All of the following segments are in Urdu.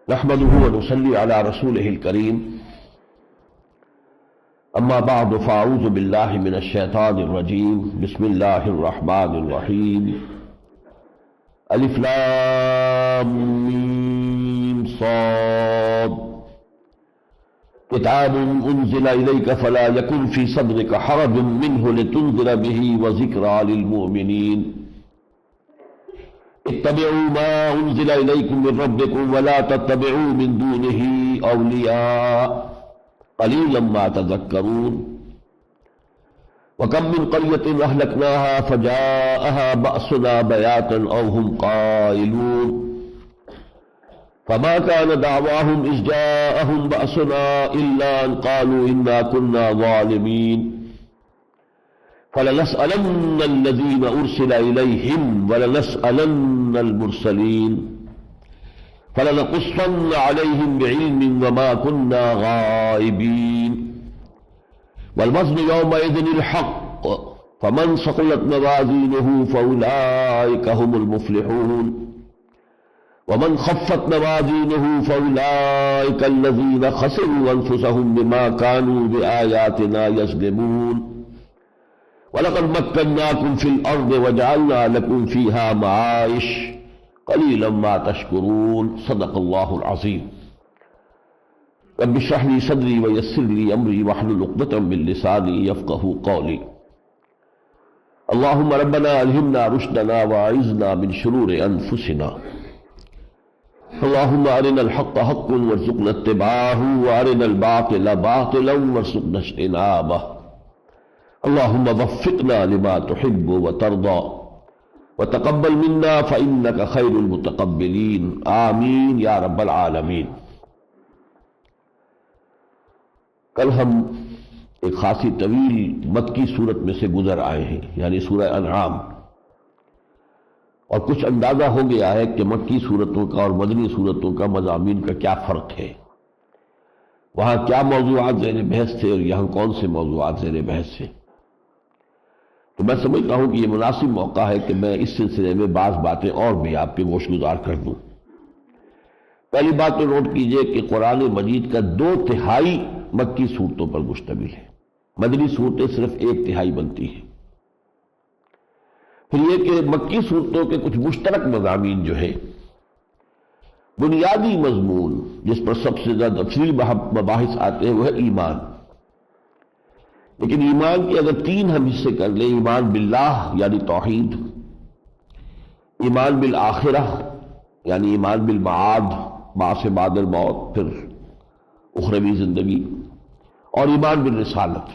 نحمده ونصلي على رسوله الكريم اما بعد فاعوذ بالله من الشيطان الرجيم بسم الله الرحمن الرحيم الف لام ميم صاد كتاب انزل اليك فلا يكن في صدرك حرج منه لتنذر به وذكرى للمؤمنين اتبعوا ما انزل اليكم من ربكم ولا تتبعوا من دونه اولیاء قلیلا ما تذکرون وکم من قریۃ اہلکناها فجاءها بأسنا بیاتا او هم قائلون فما كان دعواهم اذ جاءهم بأسنا الا ان قالوا انا كنا ظالمين فلنسألن الذين أرسل إليهم ولنسألن المرسلين فلنقصن عليهم بعلم وما كنا غائبين والوزن يومئذ الحق فمن ثقلت موازينه فأولئك هم المفلحون ومن خفت موازينه فأولئك الذين خسروا أنفسهم بما كانوا بآياتنا يظلمون وَلَقَدْ مَكَّنَّاكُمْ فِي الْأَرْضِ وَجَعَلْنَا لَكُمْ فِيهَا مَعَائِشَ قَلِيلًا مَا تَشْكُرُونَ صدق اللہ العظیم رب اشرح لي صدری ويسر لي أمری واحلل عقدة من لسانی يفقهوا قولی اللهم ربنا ألهمنا رشدنا وأعذنا من شرور أنفسنا اللهم أرنا الحق حقا وارزقنا اتباعه وأرنا الباطل باطلا وارزقنا اجتنابه اللهم وفقنا لما تحب وترضى وتقبل منا فإنك خير المتقبلين آمین یا رب العالمین۔ کل ہم ایک خاصی طویل مکی صورت میں سے گزر آئے ہیں، یعنی سورہ انعام، اور کچھ اندازہ ہو گیا ہے کہ مکی صورتوں کا اور مدنی صورتوں کا مضامین کا کیا فرق ہے، وہاں کیا موضوعات زیر بحث تھے اور یہاں کون سے موضوعات زیر بحث تھے۔ تو میں سمجھتا ہوں کہ یہ مناسب موقع ہے کہ میں اس سلسلے میں بعض باتیں اور بھی آپ کے گوش گزار کر دوں۔ پہلی بات تو نوٹ کیجئے کہ قرآن مجید کا 2/3 مکی صورتوں پر مشتمل ہے، مدنی صورتیں صرف 1/3 بنتی ہیں۔ پھر یہ کہ مکی صورتوں کے کچھ مشترک مضامین جو ہے، بنیادی مضمون جس پر سب سے زیادہ تفصیلی مباحث آتے ہیں وہ ہے ایمان۔ لیکن ایمان کے اگر 3 ہم حصے کر لیں، ایمان باللہ یعنی توحید، ایمان بالآخرہ یعنی ایمان بالمعاد بعث بعد الموت، پھر اخروی زندگی، اور ایمان بالرسالت،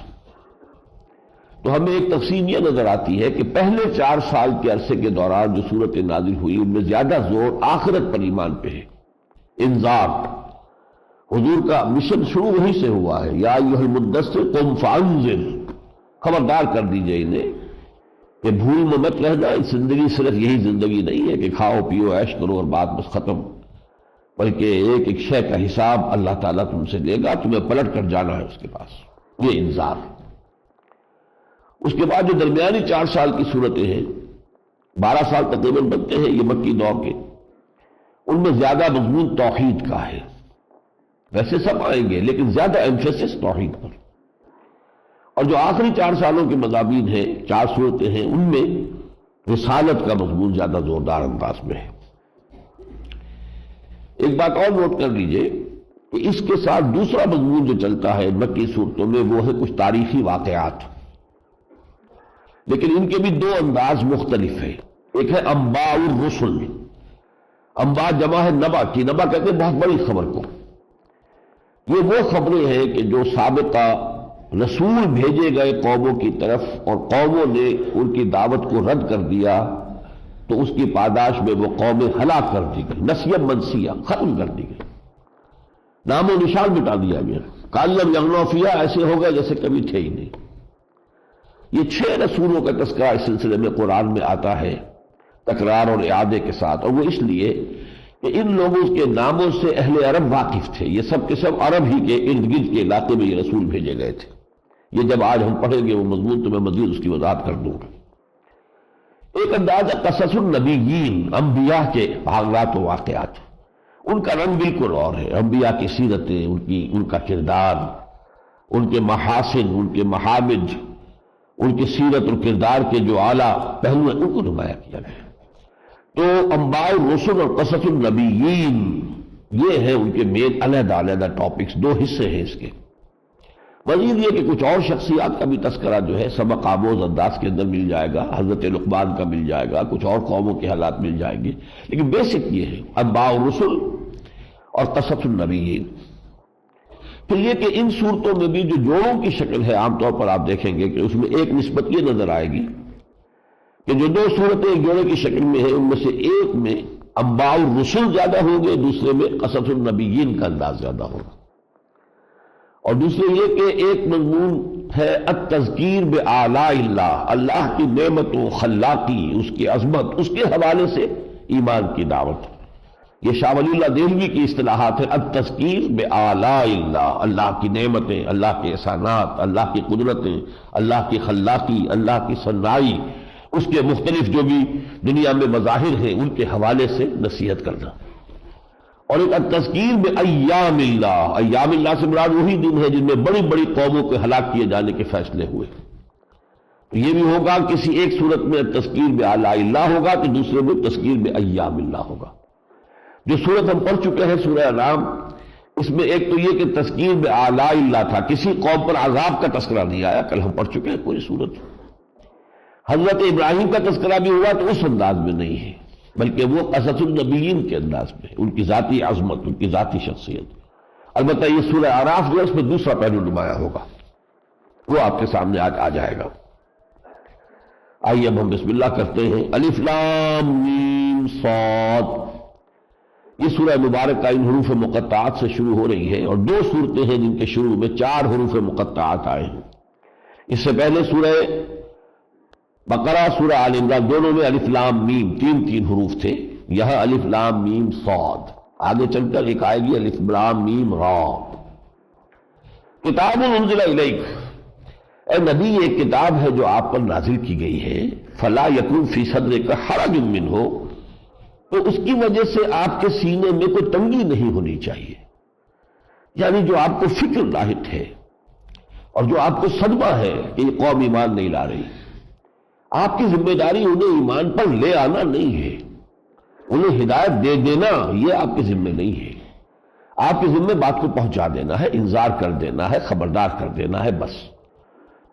تو ہمیں ایک تقسیم یہ نظر آتی ہے کہ پہلے 4 سال کے عرصے کے دوران جو صورت نازل ہوئی ان میں زیادہ زور آخرت پر ایمان پہ ہے۔ انذار، حضور کا مشن شروع وہیں سے ہوا ہے، یا ایھا المدثر قم فانذر، خبردار کر دیجئے انہیں کہ بھول میں مت رہنا، زندگی صرف یہی زندگی نہیں ہے کہ کھاؤ پیو عیش کرو اور بات بس ختم، بلکہ ایک ایک شے کا حساب اللہ تعالیٰ تم سے لے گا، تمہیں پلٹ کر جانا ہے اس کے پاس، یہ انذار۔ اس کے بعد جو درمیانی 4 سال کی صورتیں ہیں، 12 سال تقریباً بنتے ہیں یہ مکی دور کے، ان میں زیادہ مضمون توحید کا ہے، ویسے سب آئیں گے لیکن زیادہ ایمفیسس توحید پر، اور جو آخری 4 سالوں کے مضامین ہیں، 4 صورتیں ہیں، ان میں رسالت کا مضمون زیادہ زوردار انداز میں ہے۔ ایک بات اور نوٹ کر لیجئے کہ اس کے ساتھ دوسرا مضمون جو چلتا ہے مکی صورتوں میں وہ ہے کچھ تاریخی واقعات، لیکن ان کے بھی 2 انداز مختلف ہیں۔ ایک ہے انباء الرسل، انباء جمع ہے نبا کی، نبا کہتے ہیں بہت بڑی خبر کو، یہ وہ خبریں ہیں کہ جو سابقہ رسول بھیجے گئے قوموں کی طرف اور قوموں نے ان کی دعوت کو رد کر دیا تو اس کی پاداش میں وہ قومیں ہلاک کر دی گئی، نسیا منسیہ ختم کر دی گئی، نام و نشان مٹا دیا گیا، کالم یغنوا فیہا، ایسے ہو گئے جیسے کبھی تھے ہی نہیں۔ یہ 6 رسولوں کا تذکرہ اس سلسلے میں قرآن میں آتا ہے تکرار اور اعادے کے ساتھ، اور وہ اس لیے کہ ان لوگوں کے ناموں سے اہل عرب واقف تھے، یہ سب کے سب عرب ہی کے ارد گرد کے علاقے میں یہ رسول بھیجے گئے تھے۔ یہ جب آج ہم پڑھیں گے وہ مضمون تو میں مزید اس کی وضاحت کر دوں گا۔ ایک انداز ہے قصص النبیین، انبیاء کے واقعات و واقعات، ان کا رنگ بالکل اور ہے. انبیاء کی سیرتیں، ان کا کردار، ان کے محاسن، ان کے محامد، ان کی سیرت اور کردار کے جو اعلیٰ پہلو ہیں ان کو نمایاں کیا گیا. تو انباء الرسل اور قصص النبیین یہ ہیں ان کے مین علیحدہ علیحدہ ٹاپکس، دو حصے ہیں اس کے. مزید یہ کہ کچھ اور شخصیات کا بھی تذکرہ جو ہے سبق آموز انداز کے اندر مل جائے گا، حضرت لقمان کا مل جائے گا، کچھ اور قوموں کے حالات مل جائیں گے، لیکن بیسک یہ ہے انباء الرسل اور قصص النبیین. پھر یہ کہ ان صورتوں میں بھی جو جوڑوں کی شکل ہے عام طور پر آپ دیکھیں گے کہ اس میں ایک نسبت یہ نظر آئے گی کہ جو دو صورتیں ایک جوڑے کی شکل میں ہیں ان میں سے ایک میں انباء الرسل زیادہ ہوں گے، دوسرے میں قصص النبیین کا انداز زیادہ ہوگا. اور دوسرے یہ کہ ایک مضمون ہے التذکیر بآلاء اللہ، اللہ کی نعمت و خلاقی، اس کی عظمت، اس کے حوالے سے ایمان کی دعوت. یہ شاہ ولی اللہ دہلوی کی اصطلاحات ہے التذکیر بآلاء اللہ، اللہ کی نعمتیں، اللہ کے احسانات، اللہ کی قدرتیں، اللہ کی خلاقی، اللہ کی صنعائی، اس کے مختلف جو بھی دنیا میں مظاہر ہیں ان کے حوالے سے نصیحت کرنا. اور ایک التذکیر بایام اللہ، ایام اللہ سے مراد وہی دن ہے جن میں بڑی بڑی قوموں کے ہلاک کیے جانے کے فیصلے ہوئے. تو یہ بھی ہوگا کسی ایک صورت میں تذکیر بآلاء اللہ ہوگا تو دوسرے میں تذکیر بایام اللہ ہوگا. جو صورت ہم پڑھ چکے ہیں سورہ انعام، اس میں ایک تو یہ کہ تذکیر بآلاء اللہ تھا، کسی قوم پر عذاب کا تذکرہ نہیں آیا، کل ہم پڑھ چکے ہیں پوری صورت. حضرت ابراہیم کا تذکرہ بھی ہوا تو اس انداز میں نہیں ہے بلکہ وہ قصص النبیین کے انداز میں، ان کی ذاتی عظمت، ان کی ذاتی شخصیت. البتہ یہ سورہ اعراف جو ہے اس میں دوسرا پہلو نمایاں ہوگا، وہ آپ کے سامنے آج آ جائے گا. آئیے اب ہم بسم اللہ کرتے ہیں. الف لام میم صاد، یہ سورہ مبارکہ ان حروف مقطعات سے شروع ہو رہی ہے اور دو صورتیں ہیں جن کے شروع میں 4 حروف مقطعات آئے ہیں. اس سے پہلے سورہ بقرہ، سورہ آل عمران دونوں میں الف لام میم 3 حروف تھے. یہاں الف لام میم صاد، آگے چل کر ایک آئے گی الف لام میم را. کتاب انزل الیک، اے نبی ایک کتاب ہے جو آپ پر نازل کی گئی ہے. فلا یکن فی صدرک حرج منہ، تو اس کی وجہ سے آپ کے سینے میں کوئی تنگی نہیں ہونی چاہیے. یعنی جو آپ کو فکر لاحق ہے اور جو آپ کو صدمہ ہے کہ یہ قوم ایمان نہیں لا رہی، آپ کی ذمہ داری انہیں ایمان پر لے آنا نہیں ہے، انہیں ہدایت دے دینا یہ آپ کے ذمہ نہیں ہے. آپ کے ذمہ بات کو پہنچا دینا ہے، انذار کر دینا ہے، خبردار کر دینا ہے بس.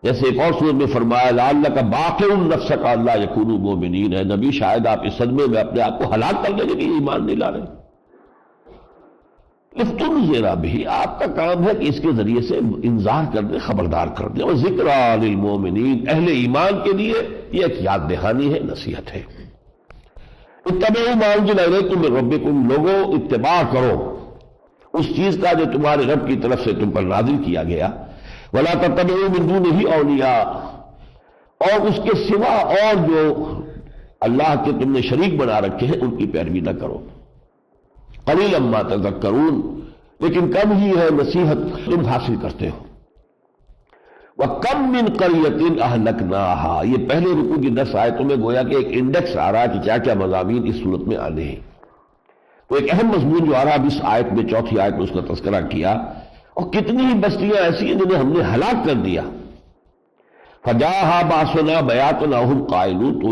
جیسے ایک اور سورت میں فرمایا لعلک باخع نفسک الا یکونوا مؤمنین، ہے نبی شاید آپ اس صدمے میں اپنے آپ کو ہلاک کر دیں گے کہ یہ ایمان نہیں لا رہے. لتنذر بہ، آپ کا کام ہے کہ اس کے ذریعے سے انذار کر دیں، خبردار کر دیں. اور ذکریٰ للمؤمنین، اہل ایمان کے لیے یہ ایک یاد دہانی ہے، نصیحت ہے. اتبعوا ما انزل الیکم من ربکم، لوگوں اتباع کرو اس چیز کا جو تمہارے رب کی طرف سے تم پر نازل کیا گیا. ولا تتبعوا من دونہ اولیاء، اور اس کے سوا اور جو اللہ کے تم نے شریک بنا رکھے ہیں ان کی پیروی نہ کرو. قلیلا ما تذکرون، لیکن کم ہی ہے نصیحت تم حاصل کرتے ہو. وَكَمْ مِنْ قَرْيَةٍ أَهْلَكْنَاهَا، یہ پہلے رکوع کی 10 آیتوں میں گویا کہ ایک انڈیکس آ رہا ہے کہ کیا کیا مضامین اس صورت میں آنے ہیں. تو ایک اہم مضمون جو آ رہا ہے اس آیت میں، چوتھی آیت میں اس کا تذکرہ کیا. اور کتنی ہی بستیاں ایسی ہیں جنہیں ہم نے ہلاک کر دیا. فَجَاءَهَا بَأْسُنَا بَيَاتًا وَهُمْ قَائِلُونَ، تو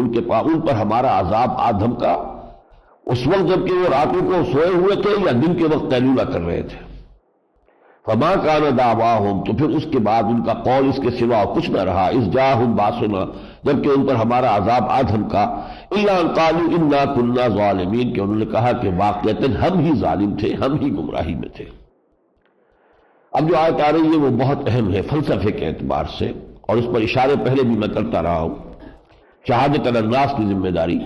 ان پر ہمارا عذاب آ دھمکا اس وقت جب کہ وہ راتوں کو سوئے ہوئے تھے یا دن کے وقت قیلولہ کر رہے تھے. فما کان دعواہم، تو پھر اس کے بعد ان کا قول اس کے سوا کچھ نہ رہا. اذ جاءہم باسنا، جبکہ ان پر ہمارا عذاب آ دھمکا. الا ان قالوا انا كنا ظالمین، کہ انہوں نے کہا کہ واقعتاً ہم ہی ظالم تھے، ہم ہی گمراہی میں تھے. اب جو آیت آ رہی ہے وہ بہت اہم ہے فلسفے کے اعتبار سے، اور اس پر اشارے پہلے بھی میں کرتا رہا ہوں. شہادت الناس کی ذمہ داری.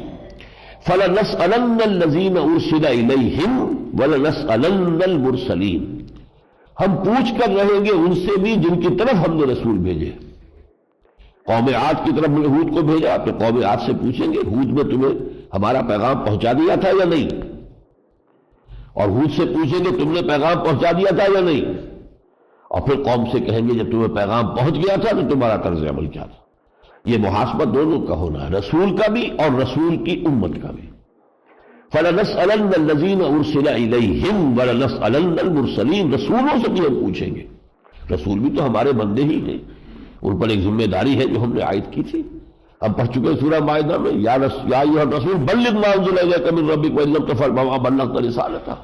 فَلَنَسْأَلَنَّ الَّذِينَ أُرْسِلَ إِلَيْهِمْ وَلَنَسْأَلَنَّ الْمُرْسَلِينَ، ہم پوچھ کر رہیں گے ان سے بھی جن کی طرف ہم نے رسول بھیجے. قوم عاد کی طرف ہود کو بھیجا تو قوم عاد سے پوچھیں گے ہود نے تمہیں ہمارا پیغام پہنچا دیا تھا یا نہیں، اور ہود سے پوچھیں گے تم نے پیغام پہنچا دیا تھا یا نہیں، اور پھر قوم سے کہیں گے جب تمہیں پیغام پہنچ گیا تھا تو تمہارا طرز عمل کیا تھا. یہ محاسبہ دونوں کا ہونا ہے، رسول کا بھی اور رسول کی امت کا بھی. فَلَنَسْأَلَنَّ الَّذِينَ أُرْسِلَ إِلَيْهِمْ وَلَنَسْأَلَنَّ الْمُرْسَلِينَ، رسولوں سے بھی ہم پوچھیں گے، رسول بھی تو ہمارے بندے ہی ہیں، ان پر ایک ذمہ داری ہے جو ہم نے عائد کی تھی۔ ہم پڑھ چکے سورہ مائدہ میں، یا ایھا الرسول بلغ ما انزل الیک من ربک وان لم تفعل فما بلغت رسالتہ،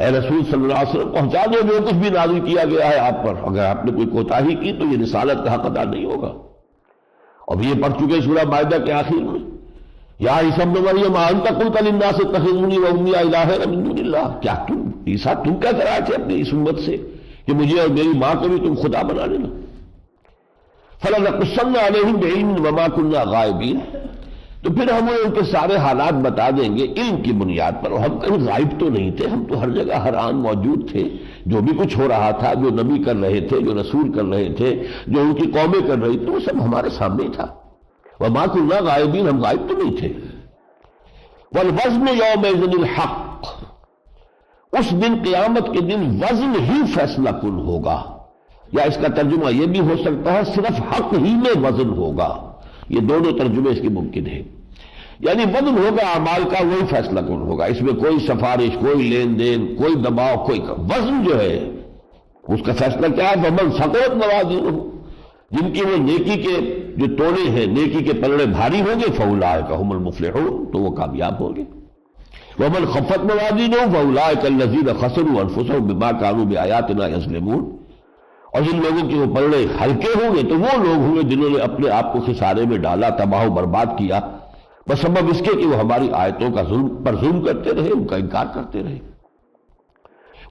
اے رسول صلی اللہ علیہ وسلم پہنچا دو جو کچھ بھی نازل کیا گیا ہے آپ پر، اگر آپ نے کوئی کوتاہی کی تو یہ رسالت کا حق ادا نہیں ہوگا۔ اب یہ پڑھ چکے سورہ مائدہ کے آخر میں، یا عیسیٰ ابن مریم انت قلت للناس اتخذونی وامي الہین من دون اللہ، کیا تم عیسیٰ تم کیا کر رہے تھے اپنی اس امت سے کہ مجھے اور میری ماں کو بھی تم خدا بنا لینا؟ فَلَنَقُصَّنَّ عَلَيْهِمْ بِعِلْمٍ وَمَا كُنَّا غَائِبِينَ، تو پھر ہم ان کے سارے حالات بتا دیں گے علم کی بنیاد پر، اور ہم کہیں غائب تو نہیں تھے، ہم تو ہر جگہ ہر آن موجود تھے، جو بھی کچھ ہو رہا تھا، جو نبی کر رہے تھے، جو رسول کر رہے تھے، جو ان کی قومیں کر رہی تھی، وہ سب ہمارے سامنے ہی تھا۔ وَمَا كُنَّا غَائِبِينَ، ہم غائب تو نہیں تھے۔ وَالْوَزْنُ يَوْمَئِذٍ الْحَقُّ، اس دن قیامت کے دن وزن ہی فیصلہ کن ہوگا، یا اس کا ترجمہ یہ بھی ہو سکتا ہے صرف حق ہی میں وزن ہوگا، یہ دونوں ترجمے اس کے ممکن ہیں، یعنی وزن ہوگا اعمال کا، وہی فیصلہ کن ہوگا، اس میں کوئی سفارش، کوئی لین دین، کوئی دباؤ، کوئی وزن جو ہے اس کا فیصلہ کیا ہے؟ فَمَنْ ثَقُلَتْ مَوَازِينُهُ، جن کی وہ نیکی کے جو توڑے ہیں، نیکی کے پلڑے بھاری ہوں گے، فَأُولَٰئِکَ هُمُ الْمُفْلِحُونَ، تو وہ کامیاب ہوں گے۔ وَمَنْ خَفَّتْ مَوَازِينُهُ فَأُولَٰئِکَ الَّذِينَ خَسِرُوا أَنفُسَهُم بِمَا كَانُوا بِآيَاتِنَا يَظْلِمُونَ، اور جن لوگوں کے وہ پلڑے ہلکے ہوں گے تو وہ لوگ ہوں گے جنہوں نے اپنے آپ کو خسارے میں ڈالا، تباہ و برباد کیا، بسبب اس کے کہ وہ ہماری آیتوں کا ظلم کرتے رہے، ان کا انکار کرتے رہے۔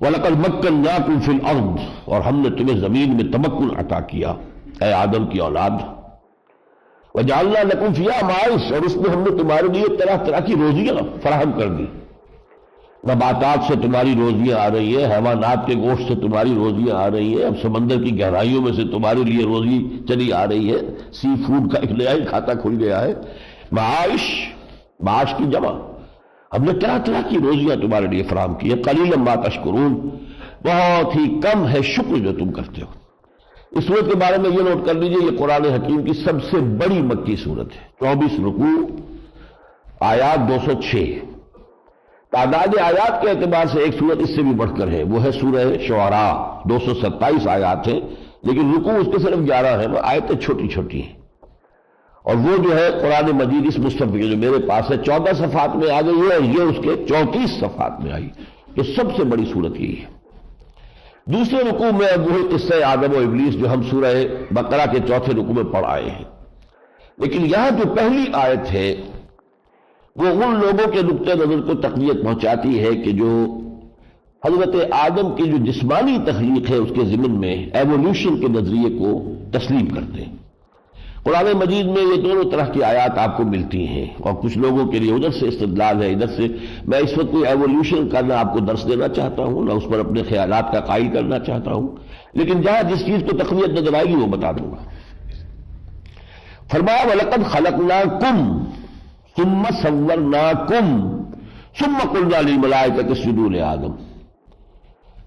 وَلَقَدْ مَكَّنَّاكُمْ فِي الْأَرْضِ، اور ہم نے تمہیں زمین میں تمکن عطا کیا، اے آدم کی اولاد۔ وَجَعَلْنَا لَكُمْ فِيهَا مَعَائِشَ، اور اس میں ہم نے تمہارے لیے طرح طرح کی روزیاں فراہم کر دی، نباتات سے تمہاری روزیاں آ رہی ہیں، حیوانات کے گوشت سے تمہاری روزیاں آ رہی ہیں، اب سمندر کی گہرائیوں میں سے تمہارے لیے روزی چلی آ رہی ہے، سی فوڈ کا ایک نیا ہی کھاتا کھل گیا ہے، معاش، معاش کی جمع، ہم نے طرح طرح کی روزیاں تمہارے لیے فراہم کی ہے۔ قلیلا ما تشکرون، بہت ہی کم ہے شکر جو تم کرتے ہو۔ اس صورت کے بارے میں یہ نوٹ کر لیجئے، یہ قرآن حکیم کی سب سے بڑی مکی صورت ہے، 24 رکوع، آیات 206، تعداد آیات کے اعتبار سے ایک صورت اس سے بھی بڑھ کر ہے، وہ ہے سورہ شعراء، 227 آیات ہیں، لیکن رکوع اس کے صرف 11 ہیں، وہ آیتیں چھوٹی چھوٹی ہیں، اور وہ جو ہے قرآن مجید اس مصحف کے جو میرے پاس ہے 14 صفحات میں آ گئی ہے، اور یہ اس کے 34 صفحات میں آئی، تو سب سے بڑی صورت یہی ہے۔ دوسرے رکوع میں وہی قصہ آدم و ابلیس جو ہم سورہ بقرہ کے چوتھے رکوع میں پڑھ آئے ہیں، لیکن یہاں جو پہلی آیت ہے وہ ان لوگوں کے نقطۂ نظر کو تقویت پہنچاتی ہے کہ جو حضرت آدم کی جو جسمانی تخلیق ہے اس کے ضمن میں ایوولوشن کے نظریے کو تسلیم کرتے ہیں۔ قرآن مجید میں یہ دونوں طرح کی آیات آپ کو ملتی ہیں، اور کچھ لوگوں کے لیے ادھر سے استدلال ہے، ادھر سے۔ میں اس وقت کوئی ایوولوشن کا نہ آپ کو درس دینا چاہتا ہوں، نہ اس پر اپنے خیالات کا قائل کرنا چاہتا ہوں، لیکن جہاں جس چیز کو تقویت نظر آئے گی وہ بتا دوں گا۔ فرمایا وَلَقَدْ خَلَقْنَاكُمْ ثُمَّ صَوَّرْنَاكُمْ ثُمَّ قُلْنَا لِلْمَلَائِكَةِ اسْجُدُوا لِآدَمَ،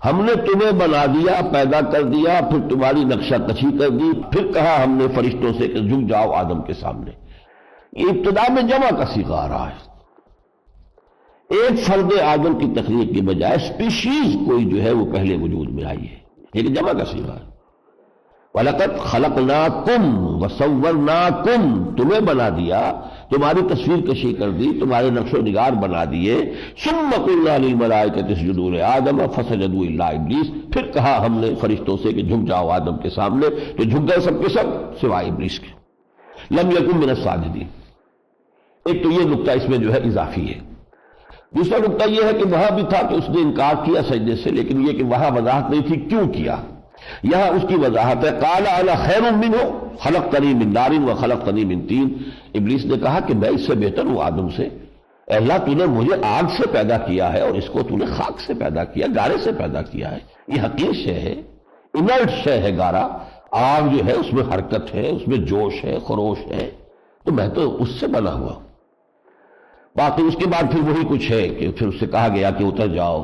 ہم نے تمہیں بنا دیا، پیدا کر دیا، پھر تمہاری نقشہ کشی کر دی، پھر کہا ہم نے فرشتوں سے کہ جھک جاؤ آدم کے سامنے۔ یہ ابتدا میں جمع کا صیغہ آ رہا ہے، ایک فرد آدم کی تخلیق کے بجائے اسپیشیز کوئی جو ہے وہ پہلے وجود میں آئی ہے، لیکن جمع کا صیغہ ہے۔ وَلَقَدْ خَلَقْنَاكُمْ وَصَوَّرْنَاكُمْ، تمہیں بنا دیا، تمہاری تصویر کشی کر دی، تمہارے نقش و نگار بنا دیے۔ ثُمَّ قُلْنَا لِلْمَلَائِكَةِ اسْجُدُوا لِآدَمَ فَسَجَدُوا إِلَّا إِبْلِيسَ، پھر کہا ہم نے فرشتوں سے کہ جھک جاؤ آدم کے سامنے، تو جھک گئے سب کے سب سوائے ابلیس کے۔ لَمْ يَكُن مِّنَ السَّاجِدِينَ، ایک تو یہ نقطہ اس میں جو ہے اضافی ہے۔ دوسرا نقطہ یہ ہے کہ وہاں بھی تھا کہ اس نے انکار کیا سجدے سے، لیکن یہ کہ وہاں وضاحت نہیں تھی کیوں کیا، یہاں اس کی وضاحت ہے۔ قال انا خیر منہ خلقتنی من نار وخلقتنی من طین، ابلیس نے کہا کہ میں اس سے بہتر ہوں آدم سے، اے اللہ تو نے مجھے آگ سے پیدا کیا ہے اور اس کو تو نے خاک سے پیدا کیا، گارے سے پیدا کیا ہے، یہ حقیر شے ہے، انرٹ شے ہے گارا، آگ جو ہے اس میں حرکت ہے، اس میں جوش ہے، خروش ہے، تو میں تو اس سے بنا ہوا۔ باقی اس کے بعد پھر وہی کچھ ہے کہ پھر اس سے کہا گیا کہ اتر جاؤ،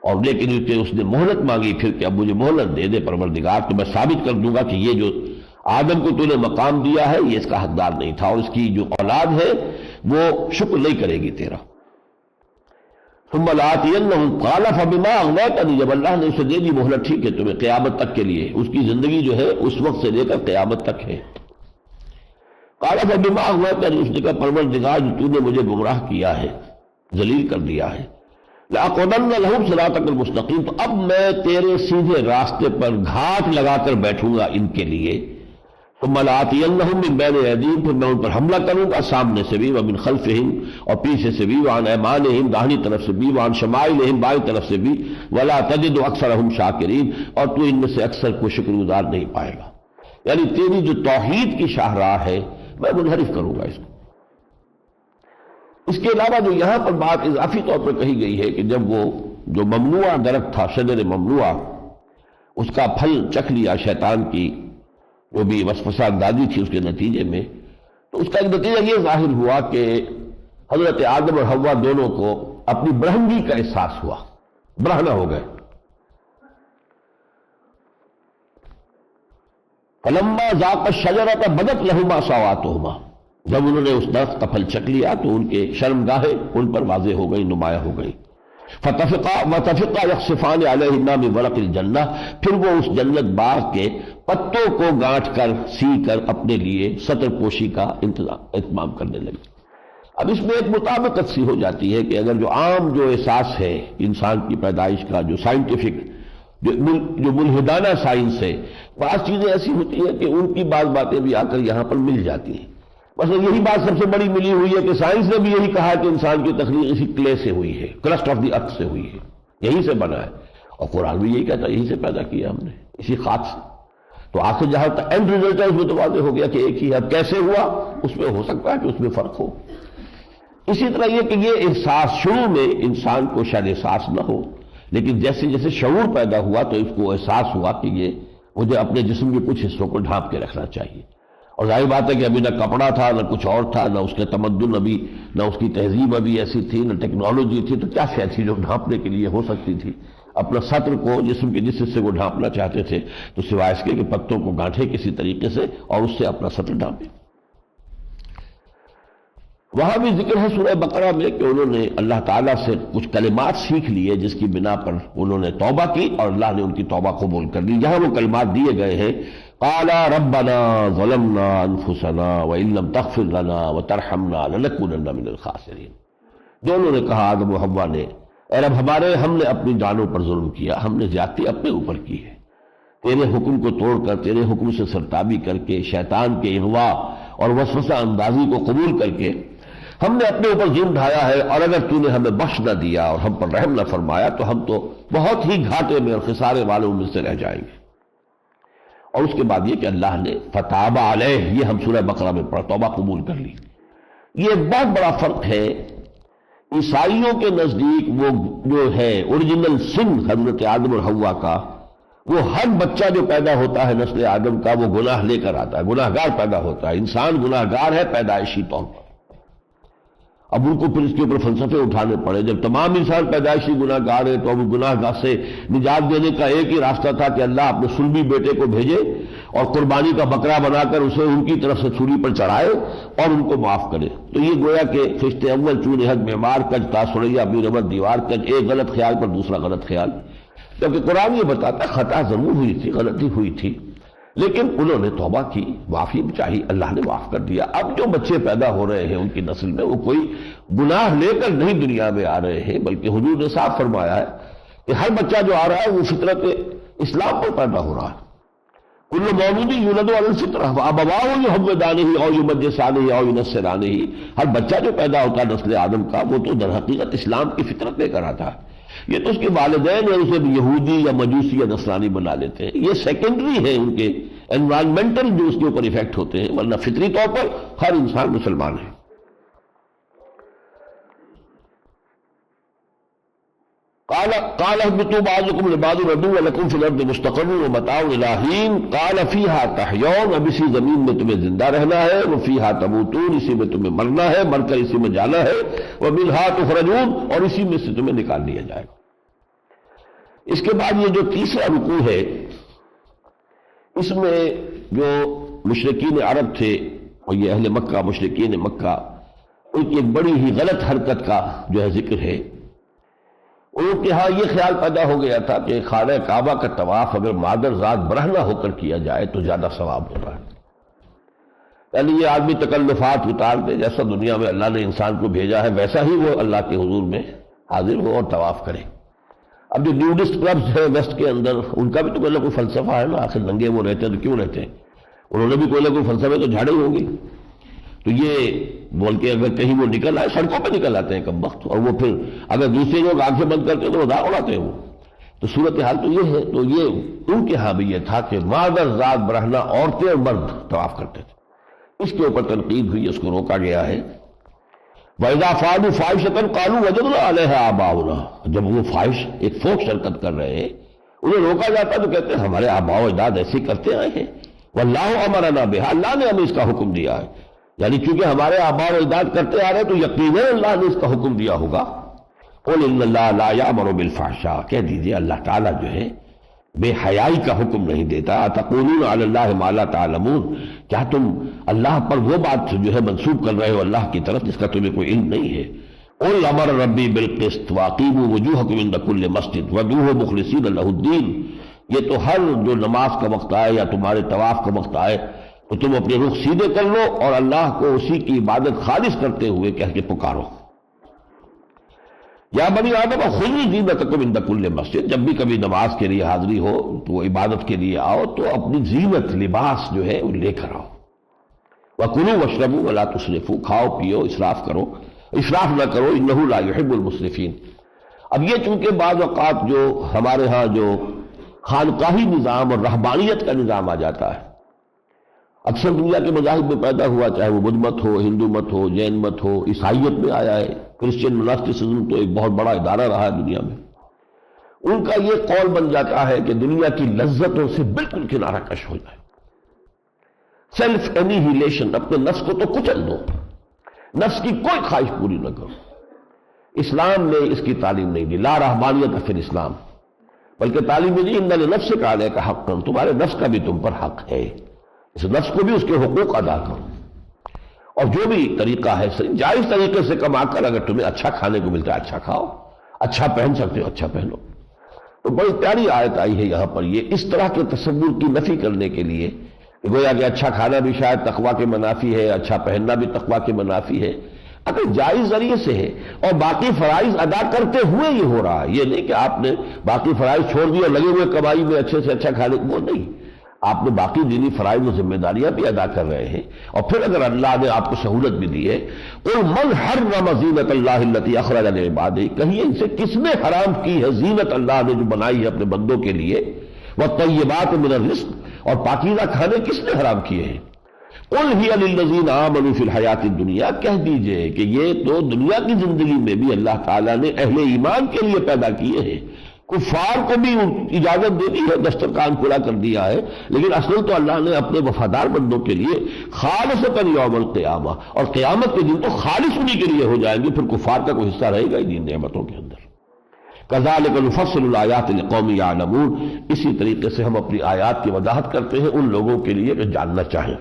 اور لیکن اس نے مہلت مانگی پھر کہ اب مجھے مہلت دے دے پروردگار، تو میں ثابت کر دوں گا کہ یہ جو آدم کو تو نے مقام دیا ہے یہ اس کا حقدار نہیں تھا، اور اس کی جو اولاد ہے وہ شکر نہیں کرے گی تیرا۔ ثم لآتینہم قال فبما اغویتنی، جب اللہ نے اسے دے دی مہلت ٹھیک ہے تمہیں قیامت تک کے لیے، اس کی زندگی جو ہے اس وقت سے لے کر قیامت تک ہے. قال فبما اغویتنی، اس نے کہا پروردگار جو تو نے مجھے گمراہ کیا ہے، ذلیل کر دیا ہے، لأقعدن لهم صراطک المستقیم، تو اب میں تیرے سیدھے راستے پر گھاٹ لگا کر بیٹھوں گا ان کے لیے. ثم لآتینہم من بین ایدیہم، پھر میں ان پر حملہ کروں گا سامنے سے بھی، ومن خلفہم، اور پیچھے سے بھی، وعن ایمانہم، داہنی طرف سے بھی، وعن شمائلہم، بائیں طرف سے بھی، ولا تجد اکثرہم شاکرین، اور تو ان میں سے اکثر کو شکر گزار نہیں پائے گا. یعنی تیری جو توحید کی شاہراہ ہے میں منحرف کروں گا اس کو. اس کے علاوہ جو یہاں پر بات اضافی طور پر کہی گئی ہے کہ جب وہ جو ممنوع درخت تھا، شجر ممنوع، اس کا پھل چکھ لیا شیطان کی جو بھی وسوسہ دادی تھی اس کے نتیجے میں، تو اس کا ایک نتیجہ یہ ظاہر ہوا کہ حضرت آدم اور حوا دونوں کو اپنی برہنگی کا احساس ہوا، برہنہ ہو گئے. فلما ذاقا الشجرۃ بدت لہما سوآتہما، جب انہوں نے اس درخت کا پھل چکھ لیا تو ان کے شرمگاہیں ان پر واضح ہو گئی، نمایاں ہو گئی. وطفقا یخصفان علیہما من ورق الجنہ، پھر وہ اس جنت باغ کے پتوں کو گانٹھ کر سی کر اپنے لیے سطر پوشی کا اہتمام کرنے لگے. اب اس میں ایک مطابقت سی ہو جاتی ہے کہ اگر جو عام جو احساس ہے انسان کی پیدائش کا، جو سائنٹیفک جو ملحدانہ سائنس ہے، بعض چیزیں ایسی ہوتی ہیں کہ ان کی بعض باتیں بھی آ کر یہاں پر مل جاتی ہیں. مثلا یہی بات سب سے بڑی ملی ہوئی ہے کہ سائنس نے بھی یہی کہا کہ انسان کی تخلیق اسی کلے سے ہوئی ہے، کرسٹ آف دی ارتھ سے ہوئی ہے، یہی سے بنا ہے. اور قرآن بھی یہی کہتا ہے یہی سے پیدا کیا ہم نے، اسی خاک سے. تو آخر جہاں تک اینڈ ریزلٹ ہے اس میں تو واضح ہو گیا کہ ایک ہی ہے. اب کیسے ہوا اس میں ہو سکتا ہے کہ اس میں فرق ہو. اسی طرح یہ کہ یہ احساس شروع میں انسان کو شاید احساس نہ ہو، لیکن جیسے جیسے شعور پیدا ہوا تو اس کو احساس ہوا کہ یہ مجھے اپنے جسم کے کچھ حصوں کو ڈھانپ کے رکھنا چاہیے. اور ظاہر بات ہے کہ ابھی نہ کپڑا تھا، نہ کچھ اور تھا، نہ اس کے تمدن ابھی، نہ اس کی تہذیب ابھی ایسی تھی، نہ ٹیکنالوجی تھی، تو کیا شے تھی جو ڈھانپنے کے لیے ہو سکتی تھی. اپنا سطر کو، جسم کے جس حصے کو ڈھانپنا چاہتے تھے تو سوائے اس کے کہ پتوں کو گانٹھے کسی طریقے سے اور اس سے اپنا سطر ڈھانپے. وہاں بھی ذکر ہے سورہ بقرہ میں کہ انہوں نے اللہ تعالیٰ سے کچھ کلمات سیکھ لیے جس کی بنا پر انہوں نے توبہ کی اور اللہ نے ان کی توبہ قبول کر لی. یہاں وہ کلمات دیے گئے ہیں، قالا ربنا ظلمنا انفسنا وان لم تغفر لنا وترحمنا لنکونن من الخاسرین. جو انہوں نے کہا آدم و حوا نے، اے رب ہمارے، ہم نے اپنی جانوں پر ظلم کیا، ہم نے زیادتی اپنے اوپر کی ہے، تیرے حکم کو توڑ کر، تیرے حکم سے سرتابی کر کے، شیطان کے اغوا اور وسوسہ اندازی کو قبول کر کے ہم نے اپنے اوپر ظلم ڈھایا ہے. اور اگر تو نے ہمیں بخش نہ دیا اور ہم پر رحم نہ فرمایا تو ہم تو بہت ہی گھاٹے میں اور خسارے والوں میں سے رہ جائیں گے. اور اس کے بعد یہ کہ اللہ نے فتاب علیہ، یہ ہم سورہ بقرہ میں پڑھا، توبہ قبول کر لی. یہ ایک بہت بڑا فرق ہے. عیسائیوں کے نزدیک وہ جو ہے اوریجنل سن حضرت آدم اور حوا کا، وہ ہر بچہ جو پیدا ہوتا ہے نسل آدم کا وہ گناہ لے کر آتا ہے، گناہ گار پیدا ہوتا ہے. انسان گناہ گار ہے پیدائشی طور پر. اب ان کو پھر اس کے اوپر فلسفے اٹھانے پڑے. جب تمام انسان پیدائشی گناہ گار ہے تو اب گناہ گار سے نجات دینے کا ایک ہی راستہ تھا کہ اللہ اپنے سلبی بیٹے کو بھیجے اور قربانی کا بکرا بنا کر اسے ان کی طرف سے سولی پر چڑھائے اور ان کو معاف کرے. تو یہ گویا کہ خشت اول چون حد معمار کج تاثریا بی ربت دیوار کج، ایک غلط خیال پر دوسرا غلط خیال. کیونکہ قرآن یہ بتاتا ہے خطا ضرور ہوئی تھی، غلطی ہوئی تھی، لیکن انہوں نے توبہ کی، معافی چاہی، اللہ نے معاف کر دیا. اب جو بچے پیدا ہو رہے ہیں ان کی نسل میں وہ کوئی گناہ لے کر نہیں دنیا میں آ رہے ہیں، بلکہ حضور نے صاف فرمایا ہے کہ ہر بچہ جو آ رہا ہے وہ فطرت اسلام پر پیدا ہو رہا ہے. کل مولود یولد علی الفطرہ وابواہ یحودانہ او یمجسانہ او ینصرانہ. ہر بچہ جو پیدا ہوتا ہے نسل آدم کا وہ تو در حقیقت اسلام کی فطرت لے کر آتا ہے. یہ تو اس کے والدین یا اسے یہودی یا مجوسی یا نصرانی بنا لیتے ہیں. یہ سیکنڈری ہے ان کے انوائرمنٹل جو اس کے اوپر ایفیکٹ ہوتے ہیں، ورنہ فطری طور پر ہر انسان مسلمان ہے. قال اهبطوا بعضكم لبعض عدو ولكم في الارض مستقر ومتاع الى حين قال فيها تحيون. اب اسی زمین میں تمہیں زندہ رہنا ہے، وفيها تموتون، اسی میں تمہیں مرنا ہے، مر کر اسی میں جانا ہے، ومنها تخرجون، اور اسی میں سے تمہیں نکال لیا جائے گا. اس کے بعد یہ جو تیسرا رکوع ہے اس میں جو مشرکین عرب تھے اور یہ اہل مکہ، مشرکین مکہ، ان کی ایک بڑی ہی غلط حرکت کا جو ہے ذکر ہے ان کے ہاں یہ خیال پیدا ہو گیا تھا کہ خانہ کعبہ کا طواف اگر مادر ذات برہنہ ہو کر کیا جائے تو زیادہ ثواب ہوتا ہے، یعنی یہ آدمی تکلفات اتار دے، جیسا دنیا میں اللہ نے انسان کو بھیجا ہے ویسا ہی وہ اللہ کے حضور میں حاضر ہو اور طواف کرے۔ اب جو نیوڈسٹ کلبز ہیں ویسٹ کے اندر، ان کا بھی تو کوئی نہ کوئی فلسفہ ہے نا، آخر ننگے وہ رہتے ہیں تو کیوں رہتے ہیں، انہوں نے بھی کوئی نہ کوئی فلسفے تو جھاڑے ہوں گے۔ تو یہ بول کے اگر کہیں وہ نکل آئے، سڑکوں پہ نکل آتے ہیں کم وقت، اور وہ پھر اگر دوسرے لوگ آنکھیں بند کرتے ہیں تو مذاق اڑاتے ہیں وہ۔ تو صورتحال تو یہ ہے، تو یہ ان کے ہاں بھی یہ تھا کہ مادر ذات برہنہ عورتیں اور مرد طواف کرتے تھے، اس کے اوپر تنقید ہوئی، اس کو روکا گیا ہے۔ وَإِذَا فَعَلُوا فَاحِشَةً قَالُوا وَجَدْنَا عَلَيْهَا آبَاءَنَا، جب وہ فاحش ایک فوق شرکت کر رہے ہیں انہیں روکا جاتا تو کہتے ہیں ہمارے آباء و اجداد ایسے کرتے آئے ہیں، وَاللَّهُ أَمَرَنَا بِهَا، اللہ نے ہمیں اس کا حکم دیا ہے، یعنی چونکہ ہمارے آباء و اجداد کرتے آ رہے ہیں تو یقیناً اللہ نے اس کا حکم دیا ہوگا۔ قُلْ إِنَّ اللَّهَ لَا يَأْمُرُ بِالْفَحْشَاءِ، کہہ دیجئے اللہ تعالیٰ جو ہے بے حیائی کا حکم نہیں دیتا۔ تقولون علی اللہ ما لا تعلمون، کیا تم اللہ پر وہ بات جو ہے منسوب کر رہے ہو اللہ کی طرف جس کا تمہیں کوئی علم نہیں ہے۔ قل امر ربی بالقسط واقیموا وجوہکم عند کل مسجد وادعوہ مخلصین لہ الدین، یہ تو ہر جو نماز کا وقت آئے یا تمہارے طواف کا وقت آئے تو تم اپنے رخ سیدھے کر لو اور اللہ کو اسی کی عبادت خالص کرتے ہوئے کہہ کے پکارو۔ یا بنی آدم خذوا زینتکم عند کل مسجد، جب بھی کبھی نماز کے لیے حاضری ہو تو عبادت کے لیے آؤ تو اپنی زینت لباس جو ہے وہ لے کر آؤ۔ وَكُلُوا وَاشْرَبُوا وَلَا تُسْرِفُوا، کھاؤ پیو اسراف کرو، اسراف نہ کرو، انہ لا یحب المسرفین۔ اب یہ چونکہ بعض اوقات جو ہمارے ہاں جو خانقاہی نظام اور رہبانیت کا نظام آ جاتا ہے، اکثر دنیا کے مذاہب میں پیدا ہوا، چاہے وہ بدھ مت ہو، ہندو مت ہو، جین مت ہو، عیسائیت میں آیا ہے، کرسچین مناسٹسزم تو ایک بہت بڑا ادارہ رہا ہے دنیا میں، ان کا یہ قول بن جاتا ہے کہ دنیا کی لذتوں سے بالکل کنارہ کش ہو جائے، سیلف انیہیلیشن، اپنے نفس کو تو کچل دو، نفس کی کوئی خواہش پوری نہ کرو۔ اسلام نے اس کی تعلیم نہیں دی، لا رہبانیت فی الاسلام، بلکہ تعلیم دی ان لنفسک علیک حقا، تمہارے نفس کا بھی تم پر حق ہے، اس نفس کو بھی اس کے حقوق ادا کرو، اور جو بھی طریقہ ہے جائز طریقے سے کما کر اگر تمہیں اچھا کھانے کو ملتا ہے اچھا کھاؤ، اچھا پہن سکتے ہو اچھا پہنو۔ تو بڑی پیاری آیت آئی ہے یہاں پر یہ اس طرح کے تصور کی نفی کرنے کے لیے کہ گویا کہ اچھا کھانا بھی شاید تقویٰ کے منافی ہے، اچھا پہننا بھی تقویٰ کے منافی ہے، اگر جائز ذریعے سے ہے اور باقی فرائض ادا کرتے ہوئے یہ ہو رہا ہے، یہ نہیں کہ آپ نے باقی فرائض چھوڑ دیے اور لگے ہوئے کمائی میں اچھے سے اچھا کھانے، وہ نہیں، آپ نے باقی دینی فرائض و ذمہ داریاں بھی ادا کر رہے ہیں، اور پھر اگر اللہ نے آپ کو سہولت بھی دی ہے، قُلْ مَنْ حَرَّمَ زِینَةَ اللَّهِ الَّتِی أَخْرَجَ لِعِبَادِهِ، کہیے ان سے کس نے حرام کی ہے زینت اللہ نے جو بنائی ہے اپنے بندوں کے لیے، وَالطَّیِّبَاتُ مِنَ الرِّزْقِ، اور پاکیزہ کھانے کس نے حرام کیے ہیں، قُلْ هِیَ لِلَّذِینَ آمَنُوا فِی الْحَیَاةِ الدُّنْیَا، کہہ دیجئے کہ یہ تو دنیا کی زندگی میں بھی اللہ تعالیٰ نے اہل ایمان کے لیے پیدا کیے ہیں، کفار کو بھی اجازت دے دی ہے، دسترخوان کھلا کر دیا ہے، لیکن اصل تو اللہ نے اپنے وفادار بندوں کے لیے خالصۃ یوم القیامہ، اور قیامت کے دن تو خالص انہی کے لیے ہو جائیں گے، پھر کفار کا کوئی حصہ رہے گا ہی نہیں نعمتوں کے اندر۔ کذالک نفصل الآیات لقوم یعلمون، اسی طریقے سے ہم اپنی آیات کی وضاحت کرتے ہیں ان لوگوں کے لیے جو جاننا چاہیں۔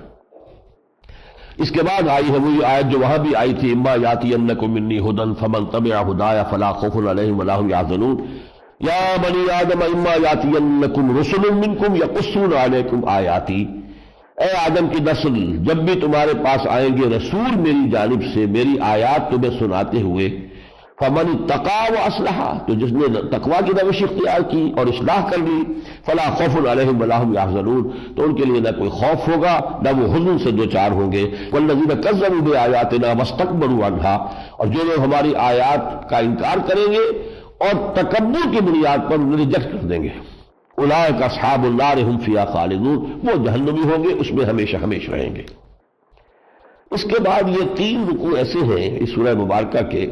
اس کے بعد آئی ہے وہی آیت جو وہاں بھی آئی تھی، اما یاتینکم منی ھدی فمن تبع ھدای فلا خوف علیہم ولا ھم یحزنون، یا بنی آدم اما یاتینکم رسل منکم یقصون علیکم آیاتی، اے آدم کی نسل جب بھی تمہارے پاس آئیں گے رسول میری جانب سے میری آیات تمہیں سناتے ہوئے، فمن اتقى واصلح، تو جس نے تقوی کی روش اختیار کی اور اصلاح کر لی، فلا خوف علیہم ولا ھم یحزنون، تو ان کے لیے نہ کوئی خوف ہوگا نہ وہ حزن سے دوچار ہوں گے، والذین کذبوا بآیاتنا واستکبروا عنہا، اور جو لوگ ہماری آیات کا انکار کریں گے اور تکبر کی بنیاد پر انہیں ریجیکٹ کر دیں گے، اولئک اصحاب النار ھم فیہا خالدون، وہ جہنمی ہوں گے اس میں ہمیشہ ہمیشہ رہیں گے۔ اس کے بعد یہ 3 رکوع ایسے ہیں اس سورہ مبارکہ کے،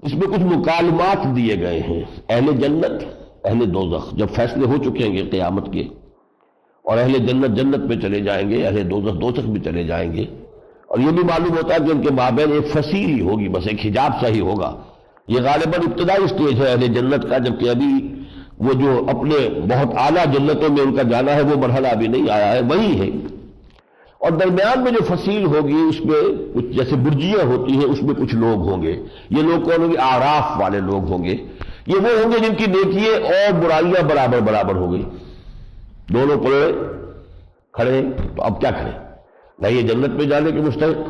اس میں کچھ مکالمات دیے گئے ہیں، اہل جنت اہل دوزخ جب فیصلے ہو چکے ہیں قیامت کے، اور اہل جنت جنت میں چلے جائیں گے، اہل دوزخ دوزخ میں چلے جائیں گے، اور یہ بھی معلوم ہوتا ہے کہ ان کے مابین ایک فصیل ہی ہوگی، بس ایک حجاب سا ہی ہوگا۔ یہ غالباً ابتدائی اسٹیج ہے اہل جنت کا، جبکہ ابھی وہ جو اپنے بہت اعلیٰ جنتوں میں ان کا جانا ہے وہ مرحلہ ابھی نہیں آیا ہے، وہی ہے، اور درمیان میں جو فصیل ہوگی اس میں کچھ جیسے برجیاں ہوتی ہیں اس میں کچھ لوگ ہوں گے، یہ لوگ کون ہوں گے؟ اعراف والے لوگ ہوں گے، یہ وہ ہوں گے جن کی نیکیاں اور برائیاں برابر برابر ہو گئی، دونوں پلڑے کھڑے ہیں، تو اب کیا کریں؟ نہ یہ جنت میں جانے کے مستحق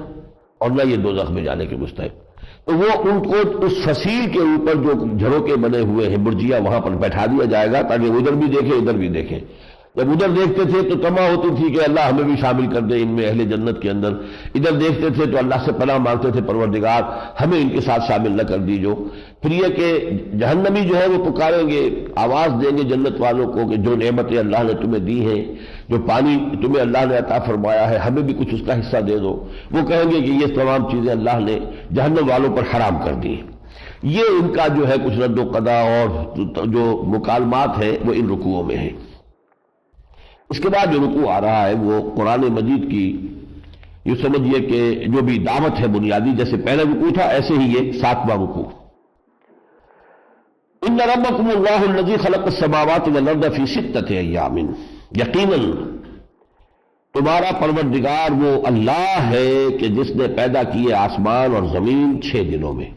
اور نہ یہ دوزخ میں جانے کے مستحق۔ تو وہ ان کو اس فصیل کے اوپر جو جھروکے بنے ہوئے ہیں برجیاں، وہاں پر بیٹھا دیا جائے گا تاکہ ادھر بھی دیکھیں ادھر بھی دیکھیں۔ جب ادھر دیکھتے تھے تو تما ہوتی تھی کہ اللہ ہمیں بھی شامل کر دے ان میں، اہل جنت کے اندر، ادھر دیکھتے تھے تو اللہ سے پناہ مانگتے تھے پروردگار ہمیں ان کے ساتھ شامل نہ کر دیجو۔ پھر یہ کہ جہنمی جو ہے وہ پکاریں گے، آواز دیں گے جنت والوں کو کہ جو نعمتیں اللہ نے تمہیں دی ہیں، جو پانی تمہیں اللہ نے عطا فرمایا ہے، ہمیں بھی کچھ اس کا حصہ دے دو۔ وہ کہیں گے کہ یہ تمام چیزیں اللہ نے جہنم والوں پر حرام کر دی۔ یہ ان کا جو ہے کچھ رد و قضا اور جو مکالمات ہیں وہ ان رکوعوں میں ہیں۔ اس کے بعد جو رکوع آ رہا ہے وہ قرآن مجید کی، یہ سمجھیے کہ جو بھی دعوت ہے بنیادی، جیسے پہلا رکوع تھا ایسے ہی یہ 7واں رکوع۔ ان ربکم اللہ الذی خلق السماوات والارض فی 6 ایام، یقیناً تمہارا پروردگار وہ اللہ ہے کہ جس نے پیدا کیے آسمان اور زمین 6 دنوں میں۔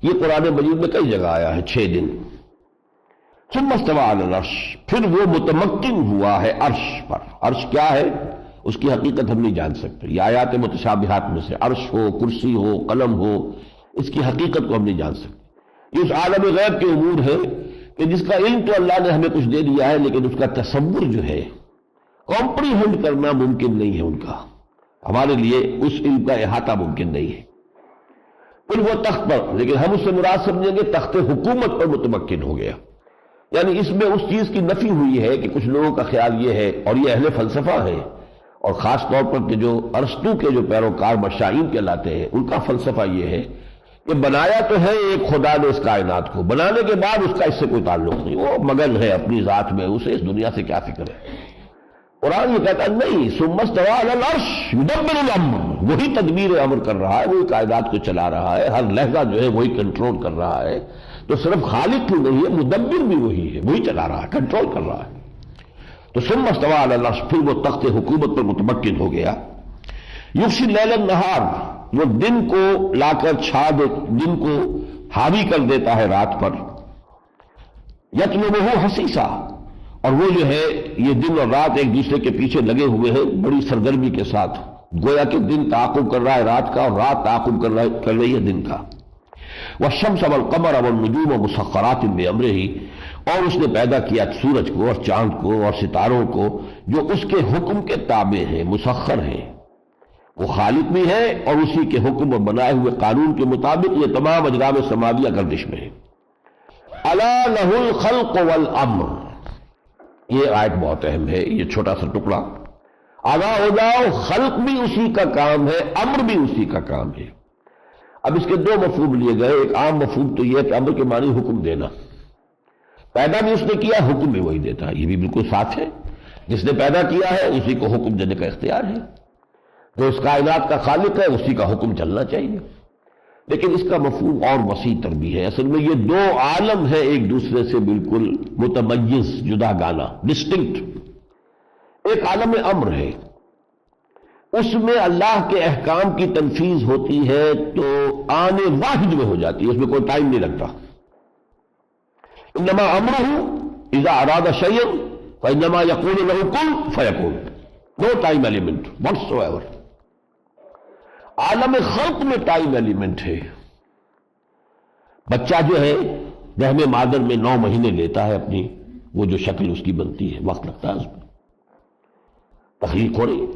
یہ قرآن مجید میں کئی جگہ آیا ہے 6 دن۔ ثم استوى علی العرش، پھر وہ متمکن ہوا ہے عرش پر۔ عرش کیا ہے اس کی حقیقت ہم نہیں جان سکتے، یہ آیات متشابہات میں سے عرش ہو، کرسی ہو، قلم ہو، اس کی حقیقت کو ہم نہیں جان سکتے۔ یہ اس عالم غیب کے امور ہے کہ جس کا علم تو اللہ نے ہمیں کچھ دے دیا ہے، لیکن اس کا تصور جو ہے کمپریہنڈ کرنا ممکن نہیں ہے ان کا، ہمارے لیے اس علم کا احاطہ ممکن نہیں ہے۔ پھر وہ تخت پر، لیکن ہم اس سے مراد سمجھیں گے تخت حکومت پر متمکن ہو گیا، یعنی اس میں اس چیز کی نفی ہوئی ہے کہ کچھ لوگوں کا خیال یہ ہے، اور یہ اہل فلسفہ ہے، اور خاص طور پر کہ جو ارسطو کے جو پیروکار مشائین کہلاتے ہیں ان کا فلسفہ یہ ہے کہ بنایا تو ہے ایک خدا نے اس کائنات کو، بنانے کے بعد اس کا اس سے کوئی تعلق نہیں، وہ مگن ہے اپنی ذات میں، اسے اس دنیا سے کیا فکر ہے۔ قرآن یہ کہتا ہے نہیں، ثم استوى علی العرش یدبر الامر، وہی تدبیر امر کر رہا ہے، وہی کائنات کو چلا رہا ہے، ہر لہجہ جو ہے وہی کنٹرول کر رہا ہے۔ تو صرف خالق ہی نہیں ہے، مدبر بھی وہی ہے، وہی چلا رہا ہے، کنٹرول کر رہا ہے۔ تو ثم استوى علی العرش، پھر وہ تخت حکومت پر متمکن ہو گیا۔ یغشی اللیل النہار، وہ دن کو لا کر چھا دے، دن کو حاوی کر دیتا ہے رات پر۔ یطلبہ حثیثا، اور وہ جو ہے یہ دن اور رات ایک دوسرے کے پیچھے لگے ہوئے ہیں بڑی سرگرمی کے ساتھ، گویا کہ دن تعاقب کر رہا ہے رات کا اور رات تعاقب کر رہی ہے دن کا۔ والشمس والقمر والنجوم مسخرات بامرہ، اور اس نے پیدا کیا سورج کو اور چاند کو اور ستاروں کو جو اس کے حکم کے تابع ہیں، مسخر ہیں، وہ خالق بھی ہے اور اسی کے حکم اور بنائے ہوئے قانون کے مطابق یہ تمام اجرام سماویہ گردش میں ہے۔ الا لہ الخلق والامر، یہ آیت بہت اہم ہے، یہ چھوٹا سا ٹکڑا، آگاہ ہو جاؤ، خلق بھی اسی کا کام ہے، امر بھی اسی کا کام ہے۔ اب اس کے دو مفہوم لیے گئے، ایک عام مفہوم تو یہ ہے کہ امر کے معنی حکم دینا، پیدا بھی اس نے کیا، حکم بھی وہی دیتا ہے، یہ بھی بالکل ساتھ ہے، جس نے پیدا کیا ہے اسی کو حکم دینے کا اختیار ہے، جو اس کائنات کا خالق ہے اسی کا حکم چلنا چاہیے۔ لیکن اس کا مفہوم اور وسیع تر بھی ہے، اصل میں یہ دو عالم ہے ایک دوسرے سے بالکل متمیز، جدا گانا، ڈسٹنکٹ۔ ایک عالم امر ہے، اس میں اللہ کے احکام کی تنفیذ ہوتی ہے تو آنے واحد میں ہو جاتی ہے، اس میں کوئی ٹائم نہیں لگتا۔ انما امرہ اذا اراد شیئا فانما یقول له کن فیکون، نو ٹائم ایلیمنٹ واٹس ایور۔ عالم خلق میں ٹائم ایلیمنٹ ہے، بچہ جو ہے رحم مادر میں 9 مہینے لیتا ہے، اپنی وہ جو شکل اس کی بنتی ہے، وقت لگتا ہے اس میں، تخلیق ہو رہی۔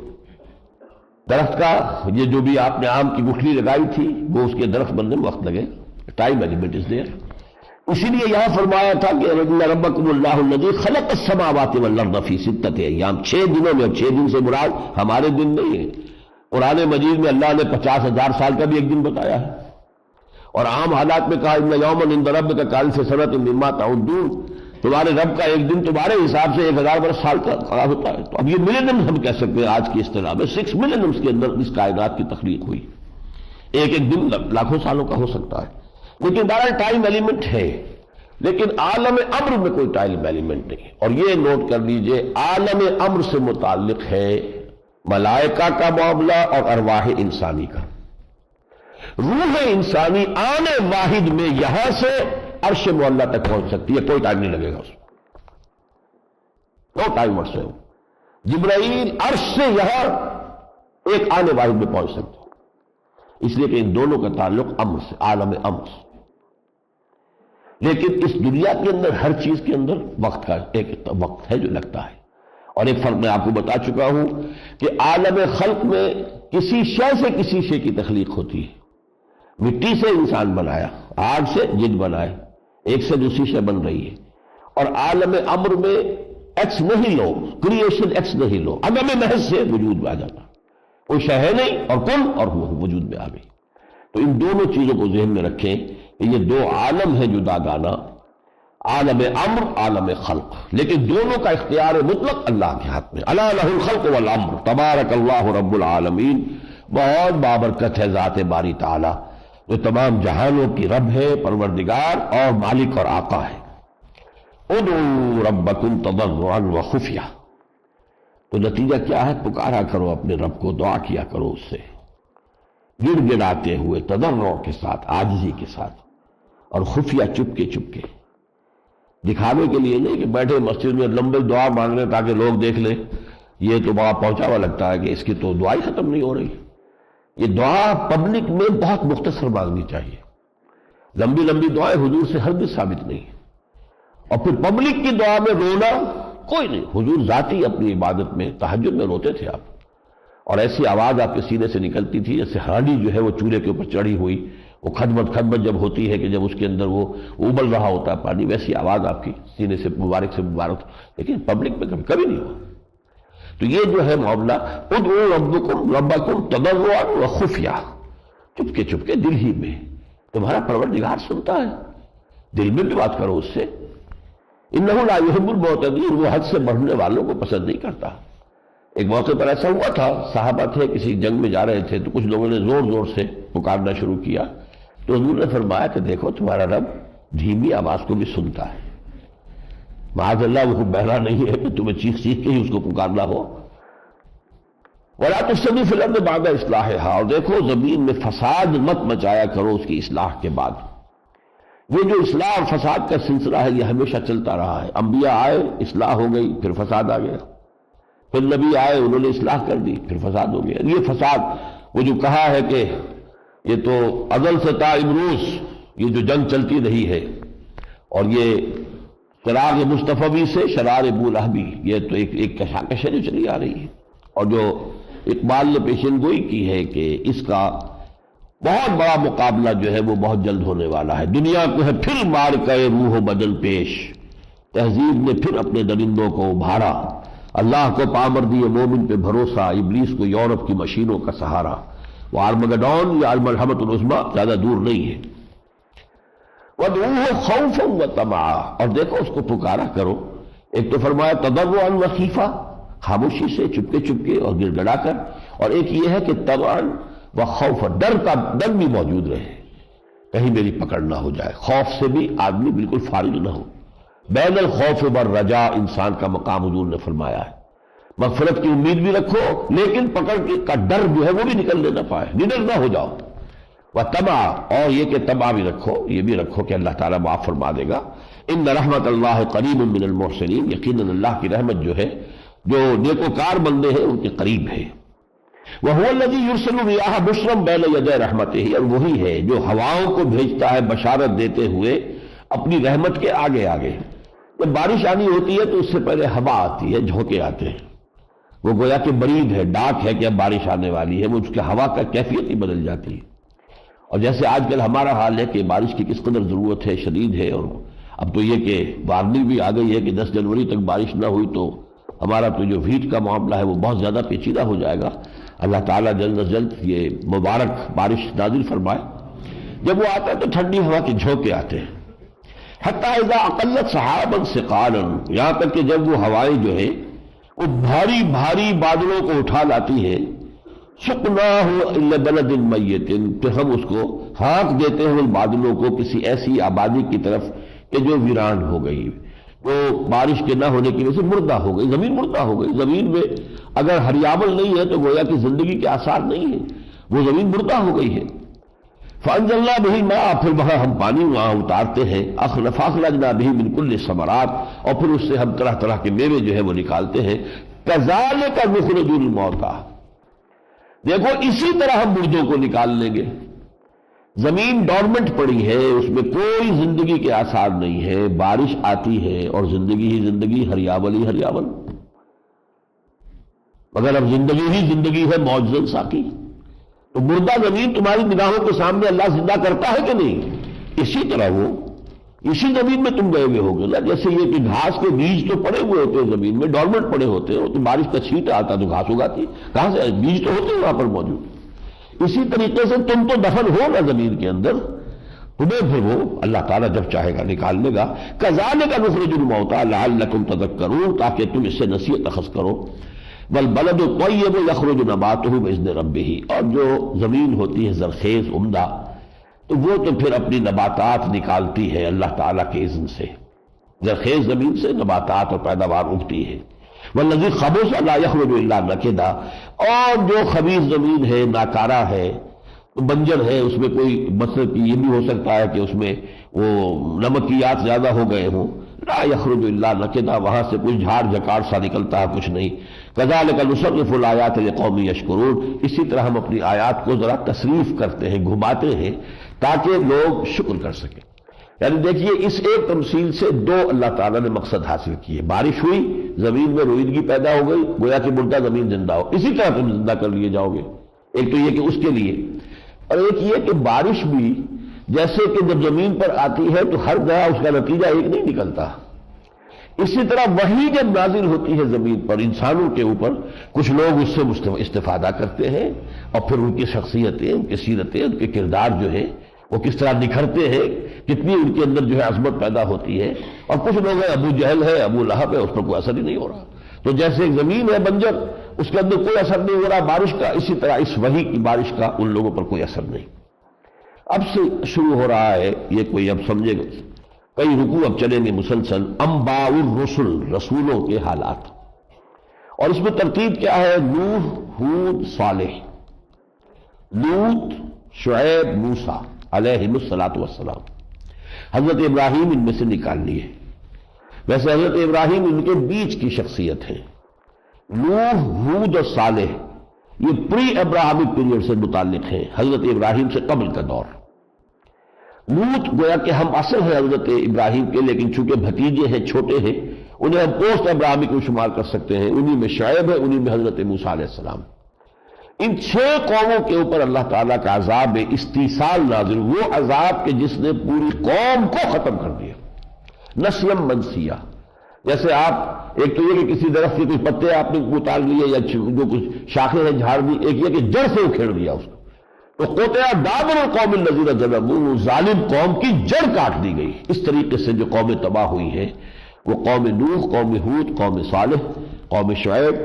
درخت کا یہ جو بھی آپ نے آم کی گٹھلی لگائی تھی وہ اس کے درخت بننے میں وقت لگے، ٹائم ایلیمنٹ از دیئر۔ اسی لیے یہاں فرمایا تھا کہ ان ربکم اللہ الذی خلق السماوات والارض فی 6 ایام، 6 دنوں میں، 6 دن سے مراد ہمارے دن نہیں ہے، قرآن مجید میں اللہ نے 50,000 سال کا بھی ایک دن بتایا ہے، اور عام حالات میں کہا ان یوما عند ربک کالف سنۃ مما تعدون، تمہارے رب کا ایک دن تمہارے حساب سے 1000 برس سال کا ہوتا ہے۔ تو اب یہ ملینم ہم کہہ سکتے ہیں آج کی اصطلاح میں، 6 ملینمس کے اندر اس کائنات کی تخلیق ہوئی، ایک ایک دن لاکھوں سالوں کا ہو سکتا ہے، لیکن بہرحال ٹائم ایلیمنٹ ہے۔ لیکن عالم امر میں کوئی ٹائم ایلیمنٹ نہیں، اور یہ نوٹ کر لیجئے عالم امر سے متعلق ہے ملائکہ کا معاملہ اور ارواح انسانی کا۔ روح انسانی آنے واحد میں یہاں سے عرش معلیٰ تک پہنچ سکتی ہے، کوئی ٹائم نہیں لگے گا اس میں، نو ٹائم عرصے ہو۔ جبرائیل عرش سے یہاں ایک آنے واحد میں پہنچ سکتے ہیں، اس لیے کہ ان دونوں کا تعلق امر سے، عالم امر سے۔ لیکن اس دنیا کے اندر ہر چیز کے اندر وقت کا ایک وقت ہے جو لگتا ہے، اور ایک فرق میں آپ کو بتا چکا ہوں کہ عالم خلق میں کسی شے سے کسی شے کی تخلیق ہوتی ہے۔ مٹی سے انسان بنایا، آگ سے جن بنائے، ایک سے دوسری شے بن رہی ہے، اور عالم امر میں ایکس نہیں لو، کریشن ایکس نہیں لو، عدم محض سے وجود میں آ جاتا، کوئی شے ہے نہیں اور کن اور وجود میں آ گئی۔ تو ان دونوں چیزوں کو ذہن میں رکھیں کہ یہ دو عالم ہیں جداگانہ، عالم امر، عالم خلق، لیکن دونوں کا اختیار مطلق اللہ کے ہاتھ میں۔ الا لہ الخلق والامر تبارک اللہ رب العالمین، بہت بابرکت ہے ذات باری تعالی جو تمام جہانوں کی رب ہے، پروردگار اور مالک اور آقا ہے۔ ادعوا ربکم تضرعا وخفیہ، تو نتیجہ کیا ہے؟ پکارا کرو اپنے رب کو، دعا کیا کرو اس سے گڑ گڑاتے ہوئے، تضرع کے ساتھ، عاجزی کے ساتھ، اور خفیہ چپکے چپکے، دکھاوے کے لیے نہیں کہ بیٹھے مسجد میں لمبے دعا مانگ رہے تاکہ لوگ دیکھ لیں، یہ تو بڑا پہنچا ہوا لگتا ہے کہ اس کی تو دعا ہی ختم نہیں ہو رہی۔ یہ دعا پبلک میں بہت مختصر مانگنی چاہیے، لمبی لمبی دعائیں حضور سے ہرگز ثابت نہیں ہے۔ اور پھر پبلک کی دعا میں رونا کوئی نہیں، حضور ذاتی اپنی عبادت میں تہجد میں روتے تھے آپ، اور ایسی آواز آپ کے سینے سے نکلتی تھی جیسے ہانڈی جو ہے وہ چولہے کے اوپر چڑھی ہوئی، وہ کھدمت کھدمت جب ہوتی ہے کہ جب اس کے اندر وہ ابل رہا ہوتا ہے پانی، ویسی آواز آپ کی سینے سے مبارک، لیکن پبلک میں کبھی نہیں ہوا۔ تو یہ جو ہے معاملہ، ادعوا ربکم تضرعا وخفیہ، چپکے چپکے دل ہی میں، تمہارا پروردگار سنتا ہے، دل میں بھی بات کرو اس سے۔ انہ لا یحب المعتدین، وہ حد سے بڑھنے والوں کو پسند نہیں کرتا۔ ایک موقع پر ایسا ہوا تھا، صحابہ تھے کسی جنگ میں جا رہے تھے، تو کچھ لوگوں نے زور زور سے پکارنا شروع کیا، تو حضور نے فرمایا کہ دیکھو تمہارا رب دھیمی آواز کو بھی سنتا ہے، معاذ اللہ وہ بہرا نہیں ہے کہ تمہیں چیخ چیخ کے ہی اس کو پکارنا ہو۔ وَلَا تُفْسِدُوا فِي الْأَرْضِ بَعْدَ إِصْلَاحِهَا، اور دیکھو زمین میں فساد مت مچایا کرو اس کی اصلاح کے بعد۔ یہ جو اصلاح اور فساد کا سلسلہ ہے یہ ہمیشہ چلتا رہا ہے، انبیاء آئے، اصلاح ہو گئی، پھر فساد آ گیا، پھر نبی آئے، انہوں نے اصلاح کر دی، پھر فساد ہو گیا۔ یہ فساد، وہ جو کہا ہے کہ یہ تو ازل سے تا امروز یہ جو جنگ چلتی رہی ہے، اور یہ چراغ مصطفی سے شرار بولہبی، یہ تو ایک کشاکش ہے جو چلی آ رہی ہے، اور جو اقبال نے پیشن گوئی کی ہے کہ اس کا بہت بڑا مقابلہ جو ہے وہ بہت جلد ہونے والا ہے۔ دنیا کو ہے پھر مار کے روح و بدن پیش، تہذیب نے پھر اپنے درندوں کو ابھارا، اللہ کو پامردی مومن پہ بھروسہ، ابلیس کو یورپ کی مشینوں کا سہارا۔ وہ آرمگڈون یا المرحمۃ العظمیٰ زیادہ دور نہیں ہے۔ وَادْعُوهُ خَوْفًا وَطَمَعًا، اور دیکھو اس کو پکارا کرو، ایک تو فرمایا تضرعا وخیفہ، خاموشی سے چپکے چپکے اور گڑ گڑا کر، اور ایک یہ ہے کہ طمعا وخوفا، ڈر بھی موجود رہے، کہیں میری پکڑ نہ ہو جائے، خوف سے بھی آدمی بالکل فارغ نہ ہو۔ بین الخوف والرجاء انسان کا مقام حضور نے فرمایا ہے، مغفرت کی امید بھی رکھو لیکن پکڑ کا ڈر جو ہے وہ بھی نکلنے نہ پائے، نڈر نہ ہو جاؤ۔ وطمع، اور یہ کہ طمع بھی رکھو، یہ بھی رکھو کہ اللہ تعالیٰ معاف فرما دے گا۔ ان رحمت اللہ قریب من المحسنین، یقیناً اللہ کی رحمت جو ہے جو نیکوکار بندے ہیں ان کے قریب ہے۔ وَهُوَ الَّذِي يُرْسِلُ الرِّيَاحَ بُشْرًا بَيْنَ يَدَيْ رَحْمَتِهِ، اور وہی ہے جو ہواؤں کو بھیجتا ہے بشارت دیتے ہوئے اپنی رحمت کے آگے آگے۔ جب بارش آنی ہوتی ہے تو اس سے پہلے ہوا آتی ہے، جھونکے آتے ہیں، وہ گویا کہ برید ہے، ڈاک ہے کہ اب بارش آنے والی ہے، وہ اس کے ہوا کا کیفیت ہی بدل جاتی ہے۔ اور جیسے آج کل ہمارا حال ہے کہ بارش کی کس قدر ضرورت ہے، شدید ہے، اور اب تو یہ کہ وارننگ بھی آ گئی ہے کہ 10 جنوری تک بارش نہ ہوئی تو ہمارا تو جو ہیٹ کا معاملہ ہے وہ بہت زیادہ پیچیدہ ہو جائے گا۔ اللہ تعالیٰ جلد از جلد یہ مبارک بارش نازل فرمائے۔ جب وہ آتا ہے تو ٹھنڈی ہوا کے جھونکے آتے ہیں، حتیٰ اذا اقلت سحابا ثقالا، یہاں تک کہ جب وہ ہوائیں جو ہے وہ بھاری بھاری بادلوں کو اٹھا لاتی ہے، سقناہ الی بلد میت، پھر ہم اس کو ہانک دیتے ہیں ان بادلوں کو کسی ایسی آبادی کی طرف کہ جو ویران ہو گئی، وہ بارش کے نہ ہونے کی وجہ سے مردہ ہو گئی، زمین مردہ ہو گئی۔ زمین میں اگر ہریابل نہیں ہے تو گویا کہ زندگی کے آثار نہیں ہیں، وہ زمین مردہ ہو گئی ہے۔ فانزلنا به الماء، پھر وہاں ہم پانی وہاں اتارتے ہیں، فاخرجنا به من كل الثمرات، اور پھر اس سے ہم طرح طرح کے میوے جو ہے وہ نکالتے ہیں، كذلك نخرج الموتى، دیکھو اسی طرح ہم مردوں کو نکال لیں گے۔ زمین ڈورمنٹ پڑی ہے، اس میں کوئی زندگی کے آثار نہیں ہے، بارش آتی ہے اور زندگی ہی زندگی، ہریاول ہی ہریاول، مگر اب زندگی ہی زندگی ہے معجزہ ساقی۔ تو مردہ زمین تمہاری نگاہوں کے سامنے اللہ زندہ کرتا ہے کہ نہیں؟ اسی طرح وہ اسی زمین میں تم گئے ہوئے ہوگے نا، جیسے یہ کہ گھاس کے بیج تو پڑے ہوئے ہوتے ہیں زمین میں، ڈورمنٹ پڑے ہوتے ہیں، تو بارش کا چھینٹ آتا تو گھاس اگاتی، کہاں سے بیج تو ہوتے ہیں وہاں پر موجود۔ اسی طریقے سے تم تو دفن ہو نا زمین کے اندر، تمہیں پھر وہ اللہ تعالیٰ جب چاہے گا نکال لے گا۔ کذالک نخرج الموتى لعلکم تذکرون، تاکہ تم اس سے نصیحت اخذ کرو۔ والبلد الطیب یخرج نباتہ بإذن ربہ، اور جو زمین ہوتی ہے زرخیز عمدہ، تو وہ تو پھر اپنی نباتات نکالتی ہے اللہ تعالیٰ کے اذن سے، زرخیز زمین سے نباتات اور پیداوار اگتی ہے۔ والذی خبث لا یخرج الا نکدا، اور جو خبیث زمین ہے، ناکارہ ہے، بنجر ہے، اس میں کوئی مطلب یہ بھی ہو سکتا ہے کہ اس میں وہ نمکیات زیادہ ہو گئے ہوں، لا یخرج الا نکدا، وہاں سے کچھ جھاڑ جھکاڑ سا نکلتا ہے، کچھ نہیں۔ کذالک نصرف الآیات لقوم یشکرون، اسی طرح ہم اپنی آیات کو ذرا تصریف کرتے ہیں، گھماتے ہیں، تاکہ لوگ شکر کر سکیں۔ یعنی دیکھیے اس ایک تمثیل سے دو اللہ تعالیٰ نے مقصد حاصل کیے، بارش ہوئی، زمین میں رویدگی پیدا ہو گئی، گویا کہ مردہ زمین زندہ ہو، اسی طرح تم زندہ کر لیے جاؤ گے۔ ایک تو یہ کہ اس کے لیے، اور ایک یہ کہ بارش بھی جیسے کہ جب زمین پر آتی ہے تو ہر جگہ اس کا نتیجہ ایک نہیں نکلتا، اسی طرح وہی جب نازل ہوتی ہے زمین پر انسانوں کے اوپر، کچھ لوگ اس سے استفادہ کرتے ہیں، اور پھر ان کی شخصیتیں، ان کی سیرتیں، ان کے کردار جو ہے وہ کس طرح نکھرتے ہیں، کتنی ان کے اندر جو ہے عظمت پیدا ہوتی ہے، اور کچھ لوگ ہیں ابو جہل ہے، ابو لہب ہے، اس پر کوئی اثر ہی نہیں ہو رہا۔ تو جیسے ایک زمین ہے بنجر، اس کے اندر کوئی اثر نہیں ہو رہا بارش کا، اسی طرح اس وحی کی بارش کا ان لوگوں پر کوئی اثر نہیں۔ اب سے شروع ہو رہا ہے یہ، کوئی اب سمجھے گا، کئی رکوع اب چلیں گے مسلسل، انباء الرسل، رسولوں کے حالات، اور اس میں ترتیب کیا ہے؟ نوح، ہود، صالح، لوط، شعیب، موسیٰ علیہم الصلاۃ والسلام۔ حضرت ابراہیم ان میں سے نکال لیے، ویسے حضرت ابراہیم ان کے بیچ کی شخصیت ہے۔ نوح، ہود اور صالح یہ پری ابراہمک پیریڈ سے متعلق ہیں، حضرت ابراہیم سے قبل کا دور۔ لوط گویا کہ ہم اصل ہیں حضرت ابراہیم کے، لیکن چونکہ بھتیجے ہیں، چھوٹے ہیں، انہیں ہم پوسٹ ابراہمک میں شمار کر سکتے ہیں، انہی میں شعیب ہے، انہی میں حضرت موسیٰ علیہ السلام۔ ان 6 قوموں کے اوپر اللہ تعالیٰ کا عذاب استیصال نازل، وہ عذاب کہ جس نے پوری قوم کو ختم کر دیا، نسیم منسیہ۔ جیسے آپ، ایک تو یہ کہ کسی درخت کے کچھ پتے آپ نے اتار لیے یا جو کچھ شاخیں ہیں جھاڑ دی، ایک یہ کہ جڑ سے اکھیڑ دیا اس کو، تو قطع دابر القوم الذین ظلموا، ظالم قوم کی جڑ کاٹ دی گئی۔ اس طریقے سے جو قومیں تباہ ہوئی ہیں وہ قوم نوح، قوم ہود، قوم صالح، قوم شعیب،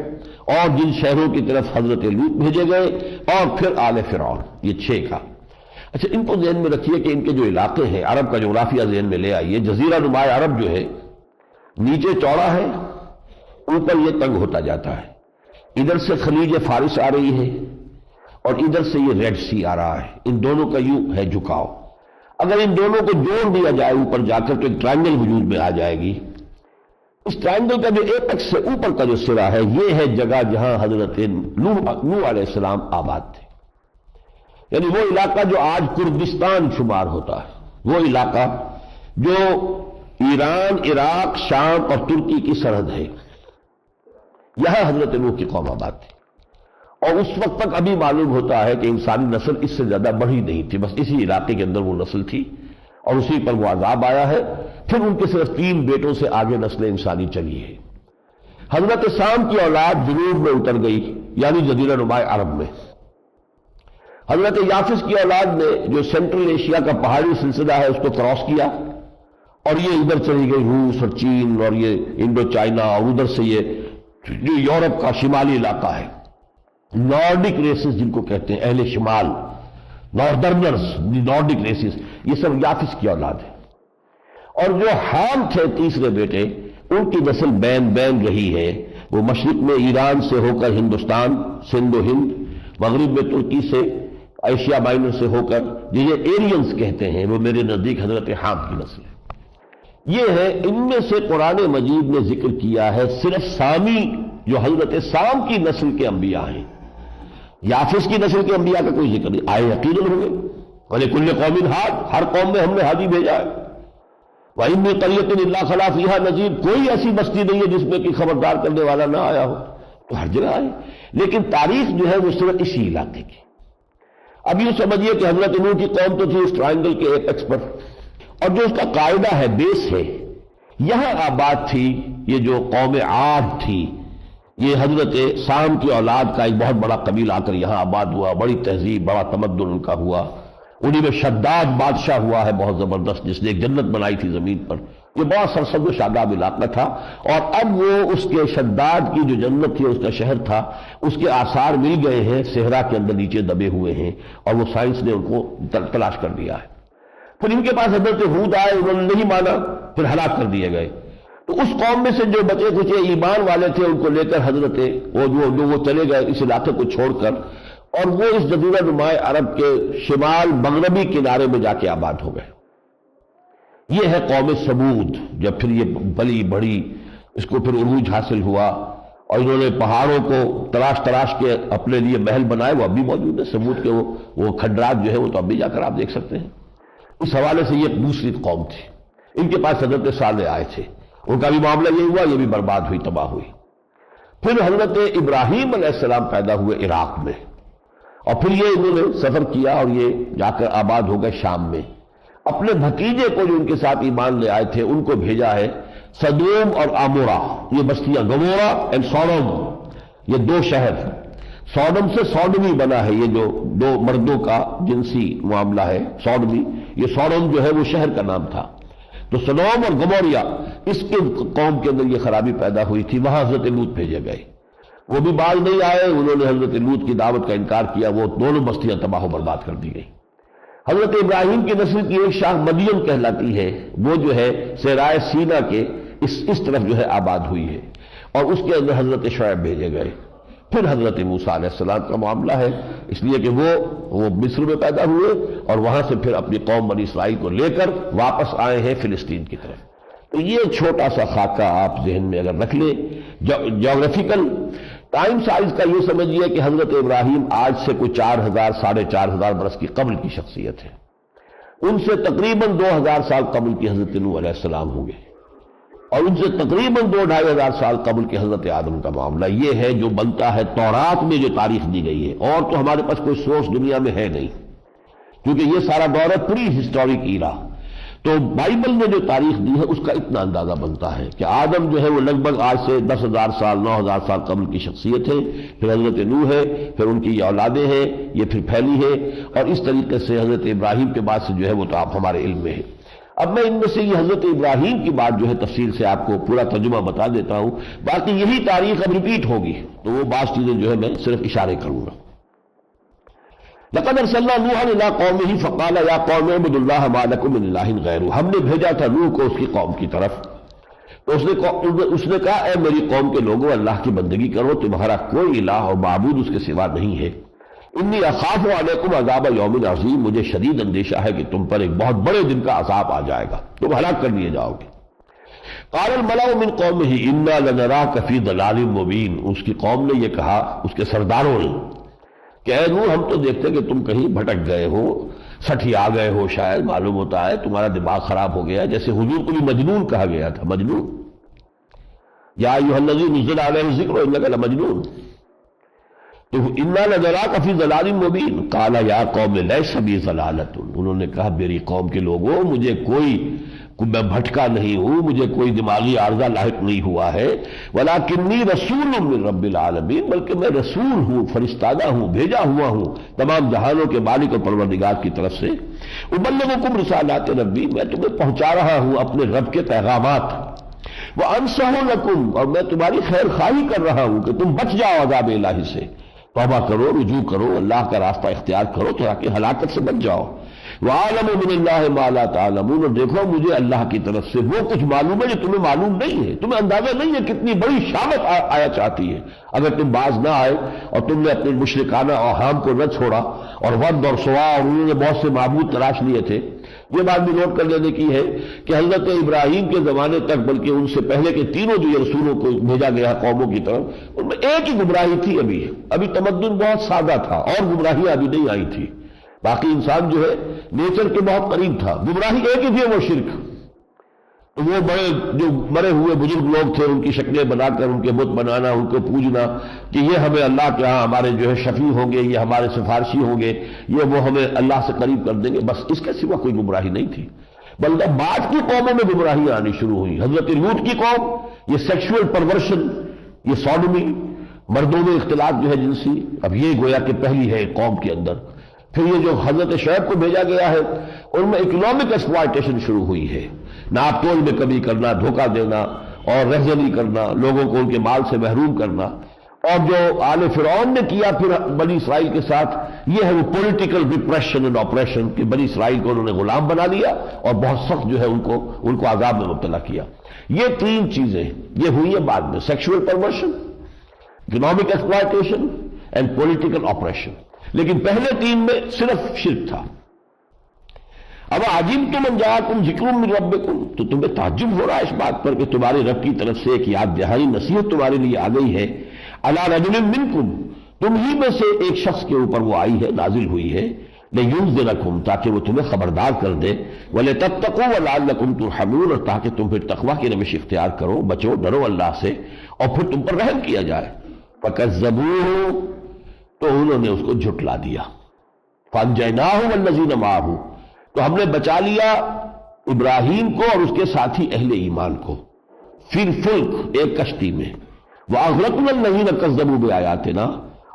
اور جن شہروں کی طرف حضرت لوط بھیجے گئے، اور پھر آل فرعون، یہ 6 کا۔ اچھا ان کو ذہن میں رکھیے کہ ان کے جو علاقے ہیں، عرب کا جغرافیہ ذہن میں لے آئیے۔ جزیرہ نما عرب جو ہے نیچے چوڑا ہے، اوپر یہ تنگ ہوتا جاتا ہے، ادھر سے خلیج فارس آ رہی ہے اور ادھر سے یہ ریڈ سی آ رہا ہے، ان دونوں کا یوں ہے جھکاؤ۔ اگر ان دونوں کو جوڑ دیا جائے اوپر جا کر تو ایک ٹرائنگل وجود میں آ جائے گی۔ اس ٹرائنگل کا جو ایپیکس سے اوپر کا جو سرا ہے، یہ ہے جگہ جہاں حضرت نوح علیہ السلام آباد تھے، یعنی وہ علاقہ جو آج کردستان شمار ہوتا ہے، وہ علاقہ جو ایران، عراق، شام اور ترکی کی سرحد ہے، یہاں حضرت نوح کی قوم آباد تھی۔ اور اس وقت تک ابھی معلوم ہوتا ہے کہ انسانی نسل اس سے زیادہ بڑھی نہیں تھی، بس اسی علاقے کے اندر وہ نسل تھی، اور اسی پر وہ عذاب آیا ہے۔ پھر ان کے صرف 3 بیٹوں سے آگے نسل انسانی چلی ہے۔ حضرت سام کی اولاد جنوب میں اتر گئی، یعنی جزیرہ نما عرب میں۔ حضرت یافس کی اولاد نے جو سینٹرل ایشیا کا پہاڑی سلسلہ ہے اس کو کراس کیا، اور یہ ادھر چلی گئی روس اور چین اور یہ انڈو چائنا، اور ادھر سے یہ جو یورپ کا شمالی علاقہ ہے، نارڈک ریسز جن کو کہتے ہیں، اہل شمال، ناردرنرز، نارڈک ریسز، یہ سب یافس کی اولاد ہے۔ اور جو حام تھے تیسرے بیٹے، ان کی نسل بین رہی ہے، وہ مشرق میں ایران سے ہو کر ہندوستان، سندھ و ہند، مغرب میں ترکی سے ایشیا مائنر سے ہو کر جنہیں ایرینز کہتے ہیں، وہ میرے نزدیک حضرت حام کی نسل ہے۔ یہ ہے، ان میں سے قرآن مجید نے ذکر کیا ہے صرف سامی جو حضرت سام کی نسل کے انبیاء ہیں، یافس کی نسل کے انبیاء کا کوئی ذکر نہیں۔ آئے یقیناً ہوئے، وَلِكُلِّ قَوْمٍ ہاد، ہر قوم میں ہم نے ہادی بھیجا ہے۔ وَإِن مِّن قَرْيَةٍ إِلَّا خَلَا فِيهَا نَذِيرٌ، کوئی ایسی بستی نہیں ہے جس میں کہ خبردار کرنے والا نہ آیا ہو، تو ہر جگہ آئے، لیکن تاریخ جو ہے وہ صرف اسی علاقے کی۔ اب یہ سمجھیے کہ حضرت نوح کی قوم تو تھی اس ٹرائنگل کے ایپیکس پر، اور جو اس کا قاعدہ ہے، بیس ہے، یہاں آباد تھی یہ جو قوم عاد تھی، یہ حضرت سام کی اولاد کا ایک بہت بڑا قبیلہ آ کر یہاں آباد ہوا، بڑی تہذیب، بڑا تمدن ان کا ہوا۔ انہی میں شداد بادشاہ ہوا ہے بہت زبردست، جس نے ایک جنت بنائی تھی زمین پر۔ یہ بہت سرسبز و شاداب علاقہ تھا، اور اب وہ اس کے شداد کی جو جنت تھی، اس کا شہر تھا، اس کے آثار مل گئے ہیں، صحرا کے اندر نیچے دبے ہوئے ہیں، اور وہ سائنس نے ان کو تلاش کر دیا ہے۔ پھر ان کے پاس حضرت ہود آئے، انہوں نے نہیں مانا، پھر ہلاک کر دیے گئے۔ تو اس قوم میں سے جو بچے کچھ ایمان والے تھے، ان کو لے کر حضرت وہ چلے گئے اس علاقے کو چھوڑ کر، اور وہ اس جزیرہ نمائے عرب کے شمال مغربی کنارے میں جا کے آباد ہو گئے۔ یہ ہے قوم سمود۔ جب پھر یہ بلی بڑی، اس کو پھر عروج حاصل ہوا، اور انہوں نے پہاڑوں کو تراش کے اپنے لیے محل بنائے، وہ اب بھی موجود ہے۔ سمود کے وہ کھنڈرات جو ہے وہ تو اب بھی جا کر آپ دیکھ سکتے ہیں۔ اس حوالے سے یہ دوسری قوم تھی۔ ان کے پاس حضرت صالح آئے تھے، ان کا بھی معاملہ یہ ہوا، یہ بھی برباد ہوئی، تباہ ہوئی۔ پھر حضرت ابراہیم علیہ السلام پیدا ہوئے عراق میں، اور پھر یہ انہوں نے سفر کیا اور یہ جا کر آباد ہو گئے شام میں۔ اپنے بھتیجے کو جو ان کے ساتھ ایمان لے آئے تھے، ان کو بھیجا ہے سدوم اور آمورا، یہ بستیاں، گمورا اینڈ سوڈم، یہ دو شہر۔ سوڈم سے سوڈمی بنا ہے، یہ جو دو مردوں کا جنسی معاملہ ہے، سوڈمی، یہ سوڈم جو ہے وہ شہر کا نام تھا۔ تو سدوم اور گموریا، اس کے قوم کے اندر یہ خرابی پیدا ہوئی تھی، وہاں حضرت لوط بھیجے گئے۔ وہ بھی باز نہیں آئے، انہوں نے حضرت لوط کی دعوت کا انکار کیا، وہ دونوں بستیاں تباہ و برباد کر دی گئی۔ حضرت ابراہیم کی نسل کی ایک شاخ مدین کہلاتی ہے، وہ جو ہے صحرائے سینا کے اس طرف جو ہے آباد ہوئی ہے، اور اس کے اندر حضرت شعیب بھیجے گئے۔ پھر حضرت موسیٰ علیہ السلام کا معاملہ ہے، اس لیے کہ وہ مصر میں پیدا ہوئے، اور وہاں سے پھر اپنی قوم بنی اسرائیل کو لے کر واپس آئے ہیں فلسطین کی طرف۔ تو یہ چھوٹا سا خاکہ آپ ذہن میں اگر رکھ لیں، جغرافیکل ٹائم سائز کا، یہ سمجھیے کہ حضرت ابراہیم آج سے کوئی 4000 ساڑھے 4000 برس کی قبل کی شخصیت ہے۔ ان سے تقریباً 2000 سال قبل کی حضرت نوح علیہ السلام ہوں گے، اور ان سے تقریباً 2-2500 سال قبل کے حضرت آدم کا معاملہ۔ یہ ہے جو بنتا ہے تورات میں جو تاریخ دی گئی ہے، اور تو ہمارے پاس کوئی سورس دنیا میں ہے نہیں، کیونکہ یہ سارا دور ہے پری ہسٹورک ایرا۔ تو بائبل نے جو تاریخ دی ہے اس کا اتنا اندازہ بنتا ہے کہ آدم جو ہے وہ لگ بھگ آج سے 10,000 سال 9,000 سال قبل کی شخصیت ہے، پھر حضرت نوح ہے، پھر ان کی یہ اولادیں ہیں، یہ پھر پھیلی ہے، اور اس طریقے سے حضرت ابراہیم کے بعد سے جو ہے وہ تو آپ ہمارے علم میں ہے۔ اب میں ان میں سے یہ حضرت ابراہیم کی بات جو ہے تفصیل سے آپ کو پورا ترجمہ بتا دیتا ہوں، باقی یہی تاریخ اب ریپیٹ ہوگی، تو وہ بعض چیزیں جو ہے میں صرف اشارے کروں گا۔ لقد ارسلنا نوحا الى قومه فقال یا قوم اعبدوا الله ما لكم من اله غیرہ، ہم نے بھیجا تھا نوح کو اس کی قوم کی طرف، تو اس نے کہا اے میری قوم کے لوگوں، اللہ کی بندگی کرو، تمہارا کوئی الہ اور معبود اس کے سوا نہیں ہے۔ انی اخاف علیکم عذاب یوم عظیم، مجھے شدید اندیشہ ہے کہ تم پر ایک بہت بڑے دن کا عذاب آ جائے گا، تم ہلاک کر دیے جاؤ گے۔ قال الملأ من قومه انا لنراک فی ضلال مبین، اس کی قوم نے یہ کہا، اس کے سرداروں نے، کہ اے نوح ہم تو دیکھتے کہ تم کہیں بھٹک گئے ہو، سٹھیا گئے ہو، شاید معلوم ہوتا ہے تمہارا دماغ خراب ہو گیا، جیسے حضور کو بھی مجنون کہا گیا تھا، مجنون، یا ایھا الذی نزل علیہ الذکر انک لمجنون۔ تو انا لنراک فی ضلال مبین، قال یا قوم لیس بی ضلالۃ، انہوں نے کہا میری قوم کے لوگوں، مجھے میں بھٹکا نہیں ہوں، مجھے کوئی دماغی عارضہ لاحق نہیں ہوا ہے، ولکنی رسول من رب العالمین، بلکہ میں رسول ہوں، فرستادہ ہوں، بھیجا ہوا ہوں تمام جہانوں کے مالک اور پروردگار کی طرف سے۔ ابلغکم رسالات ربی، میں تمہیں پہنچا رہا ہوں اپنے رب کے پیغامات، وانصح لکم، اور میں تمہاری خیر خواہی کر رہا ہوں کہ تم بچ جاؤ عذاب الہی سے، توبہ کرو، رجوع کرو، اللہ کا راستہ اختیار کرو تاکہ ہلاکت سے بچ جاؤ۔ وَأَعْلَمُ مِنَ اللَّهِ مَا لَا تَعْلَمُونَ، اور دیکھو مجھے اللہ کی طرف سے وہ کچھ معلوم ہے جو تمہیں معلوم نہیں ہے، تمہیں اندازہ نہیں ہے کتنی بڑی شامت آیا چاہتی ہے۔ اگر تم باز نہ آئے اور تم نے اپنے مشرکانہ اوہام کو نہ چھوڑا اور ود اور سوا اور انہوں نے بہت سے معبود تلاش لیے تھے۔ یہ بات بھی نوٹ کر لینے کی ہے کہ حضرت ابراہیم کے زمانے تک، بلکہ ان سے پہلے کے تینوں جو یہ رسولوں کو بھیجا گیا قوموں کی طرف، ان میں ایک ہی گمراہی تھی۔ ابھی تمدن بہت سادہ تھا اور گمراہیاں ابھی نہیں آئی تھی، باقی انسان جو ہے نیچر کے بہت قریب تھا۔ گمراہی ایک ہی تھی، وہ شرک۔ تو وہ بڑے جو مرے ہوئے بزرگ لوگ تھے ان کی شکلیں بنا کر ان کے بت بنانا، ان کو پوجنا کہ یہ ہمیں اللہ کے ہاں ہمارے جو ہے شفیع ہوں گے، یہ ہمارے سفارشی ہوں گے، یہ وہ ہمیں اللہ سے قریب کر دیں گے، بس اس کے سوا کوئی گمراہی نہیں تھی۔ بلکہ بعد کی قوموں میں گمراہیاں آنی شروع ہوئی۔ حضرت لوط کی قوم، یہ سیکشول پرورشن، یہ سوڈمی، مردوں میں اختلاط جو ہے جنسی، اب یہ گویا کہ پہلی ہے قوم کے اندر۔ پھر یہ جو حضرت شعیب کو بھیجا گیا ہے ان میں اکنامک ایکسپلائٹیشن شروع ہوئی ہے، ناپ تول میں کمی کرنا، دھوکہ دینا اور رہزنی کرنا، لوگوں کو ان کے مال سے محروم کرنا۔ اور جو آل فرعون نے کیا پھر بنی اسرائیل کے ساتھ، یہ ہے وہ پولیٹیکل ریپریشن اینڈ آپریشن، کہ بنی اسرائیل کو انہوں نے غلام بنا لیا اور بہت سخت جو ہے ان کو عذاب میں مبتلا کیا۔ یہ تین چیزیں یہ ہوئی ہیں بعد میں، sexual perversion, economic exploitation and political operation, لیکن پہلے تین میں صرف شرک تھا۔ اب عجبتم ان جاءکم ذکر من ربکم، تو تمہیں تعجب ہو رہا ہے اس بات پر کہ تمہارے رب کی طرف سے ایک یاد دہانی نصیحت تمہارے لیے آ گئی ہے، علی رجل منکم، تم ہی میں سے ایک شخص کے اوپر وہ آئی ہے، نازل ہوئی ہے، لینذرکم، تاکہ وہ تمہیں خبردار کر دے، ولتتقوا ولعلکم ترحمون، اور تاکہ تم پھر تقوی کی روش اختیار کرو، بچو، ڈرو اللہ سے، اور پھر تم پر رحم کیا جائے۔ فکذبوہ، تو انہوں نے اس کو جھٹلا دیا۔ فانجیناہ والذین معہ، تو ہم نے بچا لیا ابراہیم کو اور اس کے ساتھی اہل ایمان کو، فی الفلک، ایک کشتی میں، واغرقنا الذین کذبوا بآیاتنا،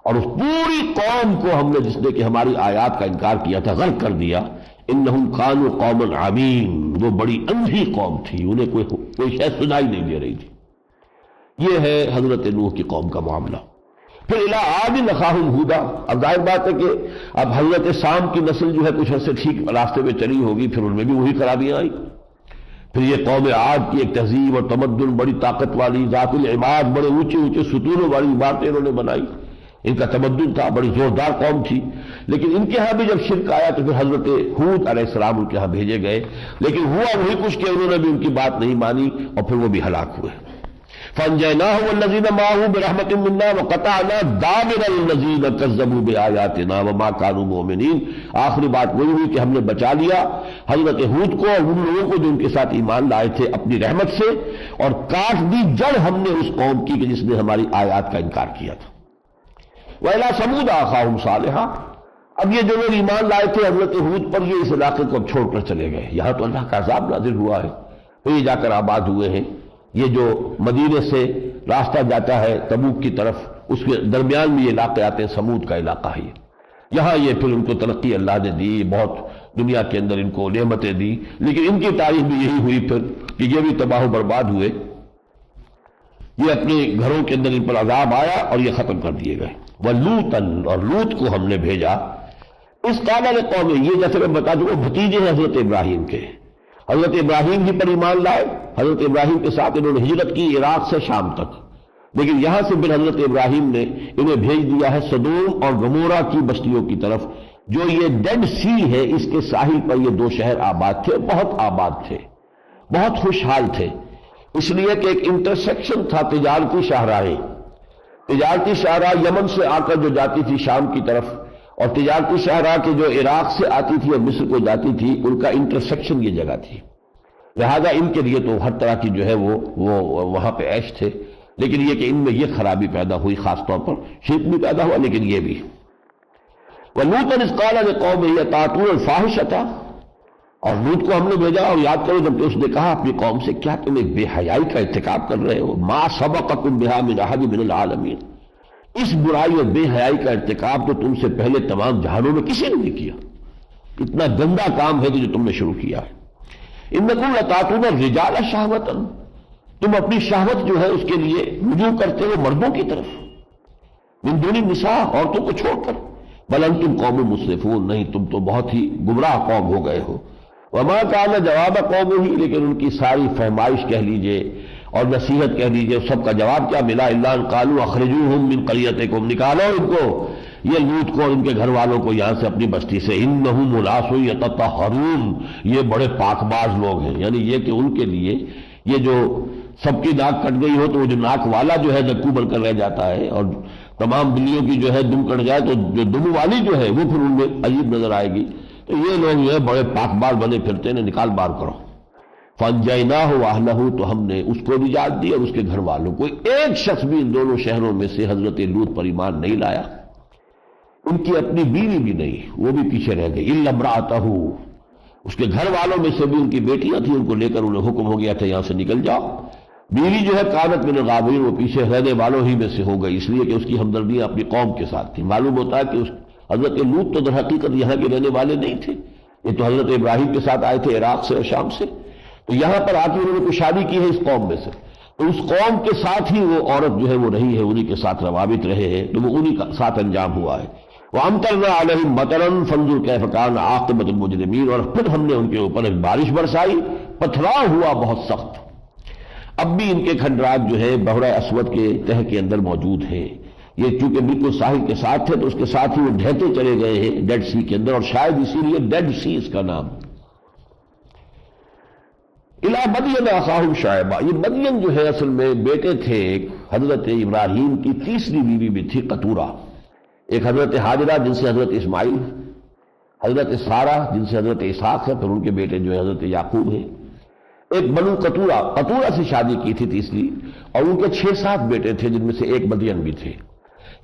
اور اس پوری قوم کو ہم نے جس نے کہ ہماری آیات کا انکار کیا تھا غرق کر دیا۔ انہم کانوا قوما عمین، وہ بڑی اندھی قوم تھی، انہیں کوئی شے سنائی نہیں دے رہی تھی۔ یہ ہے حضرت نوح کی قوم کا معاملہ۔ پھر الی عاد اخاہم ہودا، اب ظاہر بات ہے کہ اب حضرت سام کی نسل جو ہے کچھ عرصے ٹھیک راستے پہ چلی ہوگی، پھر ان میں بھی وہی خرابیاں آئی۔ پھر یہ قوم عاد کی ایک تہذیب اور تمدن، بڑی طاقت والی، ذات العماد، بڑے اونچے اونچے ستونوں والی عمارتیں انہوں نے بنائی، ان کا تمدن تھا، بڑی زوردار قوم تھی۔ لیکن ان کے ہاں بھی جب شرک آیا تو پھر حضرت ہود علیہ السلام ان کے ہاں بھیجے گئے، لیکن ہوا وہی کچھ کہ انہوں نے بھی ان کی بات نہیں مانی اور پھر وہ بھی ہلاک ہوئے۔ فانجیناہ والذین معہ برحمت منا وقطعنا دابر الذین کذبوا بآیاتنا وما کانوا مؤمنین۔ آخری بات وہی ہوئی کہ ہم نے بچا لیا حضرت ہود کو اور ان لوگوں کو جو ان کے ساتھ ایمان لائے تھے اپنی رحمت سے، اور کاٹ دی جڑ ہم نے اس قوم کی کہ جس نے ہماری آیات کا انکار کیا تھا۔ وَإِلَىٰ ثَمُودَ أَخَاهُمْ صَالِحًا، اب یہ جو لوگ ایمان لائے تھے حضرت ہود پر، یہ اس علاقے کو اب چھوڑ کر چلے گئے، یہاں تو اللہ کا عذاب نازل ہوا ہے، تو یہ جا کر آباد ہوئے ہیں۔ یہ جو مدینے سے راستہ جاتا ہے تبوک کی طرف، اس کے درمیان میں یہ علاقے آتے ہیں، سمود کا علاقہ ہے یہاں۔ یہ پھر ان کو ترقی اللہ نے دی، بہت دنیا کے اندر ان کو نعمتیں دی، لیکن ان کی تاریخ بھی یہی ہوئی پھر کہ یہ بھی تباہ و برباد ہوئے، یہ اپنے گھروں کے اندر ان پر عذاب آیا اور یہ ختم کر دیے گئے۔ وَلُوطًا، اور لوط کو ہم نے بھیجا، اس قال لقوم، یہ جیسے میں بتا دوں بھتیجے ہیں حضرت ابراہیم کے، حضرت ابراہیم ہی پر ایمان لائے، حضرت ابراہیم کے ساتھ انہوں نے ہجرت کی عراق سے شام تک، لیکن یہاں سے پھر حضرت ابراہیم نے انہیں بھیج دیا ہے صدوم اور گمورہ کی بستیوں کی طرف، جو یہ ڈیڈ سی ہے اس کے ساحل پر یہ دو شہر آباد تھے، بہت آباد تھے، بہت خوشحال تھے، اس لیے کہ ایک انٹرسیکشن تھا تجارتی شاہراہیں، تجارتی شاہراہ یمن سے آ کر جو جاتی تھی شام کی طرف، اور تجارتی شاہراہ کے جو عراق سے آتی تھی اور مصر کو جاتی تھی، ان کا انٹرسیکشن یہ جگہ تھی، لہذا ان کے لیے تو ہر طرح کی جو ہے وہ وہاں پہ عیش تھے، لیکن یہ کہ ان میں یہ خرابی پیدا ہوئی، خاص طور پر شرک بھی پیدا ہوا، لیکن یہ بھی۔ وَلُوطًا إِذْ قَالَ لِقَوْمِهِ أَتَأْتُونَ الْفَاحِشَةَ، اور لوط کو ہم نے بھیجا، اور یاد کرو جب اس نے کہا اپنی قوم سے، کیا تم ایک بے حیائی کا ارتکاب کر رہے ہو، مَا سَبَقَكُم بِهَا مِنْ أَحَدٍ مِنَ الْعَالَمِينَ، اس برائی اور بے حیائی کا ارتکاب تو تم سے پہلے تمام جہانوں میں کسی نے نہیں کیا، اتنا گندا کام ہے جو تم نے شروع کیا ہے۔ إِنَّكُمْ لَتَأْتُونَ الرِّجَالَ شَهْوَةً، تم اپنی شہوت جو ہے اس کے لیے رجوع کرتے ہو مردوں کی طرف، من دون النساء، عورتوں کو چھوڑ کر، بل انتم قوم مسرفون، نہیں تم تو بہت ہی گمراہ قوم ہو گئے ہو۔ وما کان جواب قوم ہی، لیکن ان کی ساری فہمائش کہہ لیجئے اور نصیحت کہہ دیجئے، سب کا جواب کیا ملا؟ الا ان قالوا اخرجوہم من قریتکم، نکالو ان کو، یہ لوط کو اور ان کے گھر والوں کو یہاں سے اپنی بستی سے، انہم اناس یتطہرون، یہ بڑے پاک باز لوگ ہیں، یعنی یہ کہ ان کے لیے یہ جو سب کی ناک کٹ گئی ہو تو وہ جو ناک والا جو ہے دکو بن کر رہ جاتا ہے، اور تمام بلیوں کی جو ہے دم کٹ جائے تو جو دم والی جو ہے وہ پھر ان میں عجیب نظر آئے گی، تو یہ لوگ جو ہے بڑے پاک باز بنے پھرتے ہیں، نکال بار کرو۔ فانجیناہ واہلہ، تو ہم نے اس کو نجات دی اور اس کے گھر والوں کو، ایک شخص بھی ان دونوں شہروں میں سے حضرت لوط پر ایمان نہیں لایا، ان کی اپنی بیوی بھی نہیں، وہ بھی پیچھے رہ گئی، الا امرأتہ، اس کے گھر والوں میں سے بھی ان کی بیٹیاں تھیں، ان کو لے کر انہیں حکم ہو گیا تھا یہاں سے نکل جاؤ، بیوی جو ہے کانت من الغابرین، وہ پیچھے رہنے والوں ہی میں سے ہو گئی، اس لیے کہ اس کی ہمدردیاں اپنی قوم کے ساتھ تھیں۔ معلوم ہوتا ہے کہ اس حضرت لوط تو در حقیقت یہاں کے رہنے والے نہیں تھے، یہ تو حضرت ابراہیم کے ساتھ آئے تھے عراق سے اور شام سے، تو یہاں پر آ کے انہوں نے کوئی شادی کی ہے اس قوم میں سے، تو اس قوم کے ساتھ ہی وہ عورت جو ہے وہ رہی ہے، انہی کے ساتھ روابط رہے ہیں، تو وہ انہی کا ساتھ انجام ہوا ہے۔ وَأَمْطَرْنَا عَلَيْهِمْ مَطَرًا فَانظُرْ كَيْفَ كَانَ عَاقِبَةُ الْمُجْرِمِينَ، اور پھر ہم نے ان کے اوپر ایک بارش برسائی، پتھراؤ ہوا بہت سخت۔ اب بھی ان کے کھنڈرات جو ہے بحر اسود کے تہہ کے اندر موجود ہیں، یہ چونکہ بالکل ساحل کے ساتھ تھے تو اس کے ساتھ ہی وہ ڈھہتے چلے گئے ہیں ڈیڈ سی کے اندر، اور شاید اسی لیے ڈیڈ سی اس کا نام۔ الی مدین اخاہم شعیبہ، یہ مدین جو ہے اصل میں بیٹے تھے حضرت ابراہیم کی تیسری بیوی بھی تھی قطورہ، ایک حضرت حاجرہ جن سے حضرت اسماعیل، حضرت سارہ جن سے حضرت اسحاق ہے، پھر ان کے بیٹے جو ہے حضرت یعقوب ہیں، ایک بنو قطورہ سے شادی کی تھی تیسری، اور ان کے 6-7 بیٹے تھے جن میں سے ایک مدین بھی تھے۔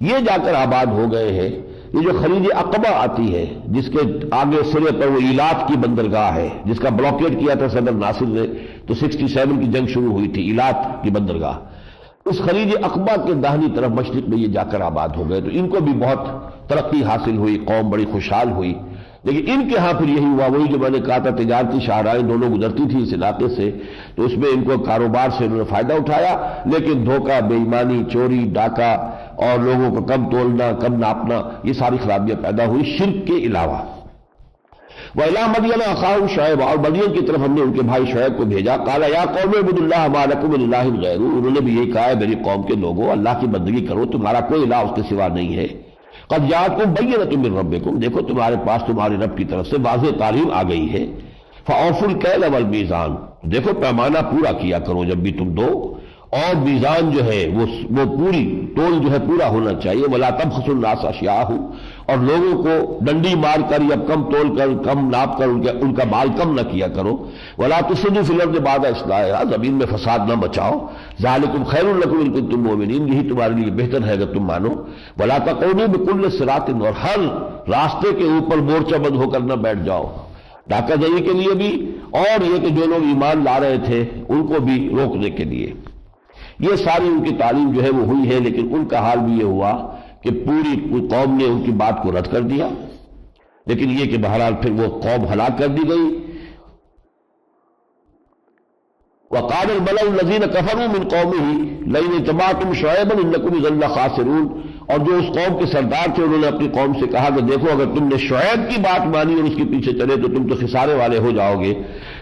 یہ جا کر آباد ہو گئے ہیں، یہ جو خلیج عقبہ آتی ہے جس کے آگے سرے پر وہ ایلات کی بندرگاہ ہے، جس کا بلاکیٹ کیا تھا صدر ناصر نے، تو 67 کی جنگ شروع ہوئی تھی، ایلات کی بندرگاہ، اس خلیج عقبہ کے داہنی طرف مشرق میں یہ جا کر آباد ہو گئے، تو ان کو بھی بہت ترقی حاصل ہوئی، قوم بڑی خوشحال ہوئی، لیکن ان کے ہاں پھر یہی ہوا، وہی جو میں نے کہا تھا تجارتی شاہراہیں دونوں گزرتی تھی اس علاقے سے، تو اس میں ان کو کاروبار سے انہوں نے فائدہ اٹھایا، لیکن دھوکہ، بے ایمانی، چوری، ڈاکہ اور لوگوں کو کم تولنا، کم ناپنا، یہ ساری خرابیاں پیدا ہوئی شرک کے علاوہ۔ وَإِلَىٰ مَدْيَنَ أَخَاهُمْ شُعَيْبًا، اور مدین کی طرف ہم نے ان کے بھائی شعیب کو بھیجا، قَالَ يَا قَوْمِ اعْبُدُوا اللَّهَ مَا لَكُم مِّنْ إِلَٰهٍ غَيْرُهُ، انہوں نے بھی یہی کہا ہے میری قوم کے لوگوں اللہ کی بندگی کرو، تمہارا کوئی الہ اس کے سوا نہیں ہے۔ قَدْ جَاءَتْكُم بَيِّنَةٌ مِّن رَّبِّكُم، دیکھو تمہارے پاس تمہارے رب کی طرف سے واضح تعلیم آ گئی ہے۔ فَأَوْفُوا الْكَيْلَ وَالْمِيزَانَ، دیکھو پیمانہ پورا کیا کرو جب بھی تم دو، اور میزان جو ہے وہ پوری تول جو ہے پورا ہونا چاہیے۔ وَلَا تَبْخَسُوا النَّاسَ أَشْيَاءَهُمْ، اور لوگوں کو ڈنڈی مار کر یا کم تول کر، کم ناپ کر ان کا مال کم نہ کیا کرو۔ وَلَا تُفْسِدُوا فِي الْأَرْضِ بَعْدَ إِصْلَاحِهَا، زمین میں فساد نہ بچاؤ۔ ذَلِكُمْ خَيْرٌ لَكُمْ إِن كُنتُم مُّؤْمِنِينَ، یہی تمہارے لیے بہتر ہے اگر تم مانو۔ وَلَا تَقْعُدُوا بِكُلِّ صِرَاطٍ، اور ہر راستے کے اوپر مورچہ بند ہو کر نہ بیٹھ جاؤ، ڈاکہ دہی کے لیے بھی، اور یہ کہ جو لوگ ایمان لا رہے تھے ان کو بھی روکنے کے لیے۔ یہ ساری ان کی تعلیم جو ہے وہ ہوئی ہے، لیکن ان کا حال بھی یہ ہوا کہ پوری قوم نے ان کی بات کو رد کر دیا، لیکن یہ کہ بہرحال پھر وہ قوم ہلاک کر دی گئی۔ وقال الملأ الذين كفروا من قومه لئن اتبعتم شعيبا انكم اذا لخاسرون، اور جو اس قوم کے سردار تھے انہوں نے اپنی قوم سے کہا کہ دیکھو اگر تم نے شعیب کی بات مانی اور اس کے پیچھے چلے تو تم تو خسارے والے ہو جاؤ گے۔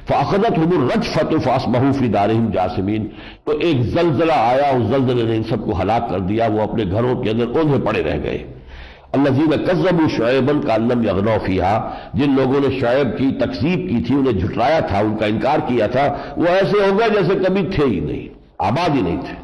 فاخذتهم الرجفة فاصبحوا في دارهم جاثمين، تو ایک زلزلہ آیا، اس زلزلے نے ان سب کو ہلاک کر دیا، وہ اپنے گھروں کے اندر اوندھے پڑے رہ گئے۔ الذین کذبوا شعیبا کأن لم یغنوا فیہا، جن لوگوں نے شعیب کی تکذیب کی تھی، انہیں جھٹلایا تھا، ان کا انکار کیا تھا، وہ ایسے ہو گئے جیسے کبھی تھے ہی نہیں، آباد ہی نہیں تھے۔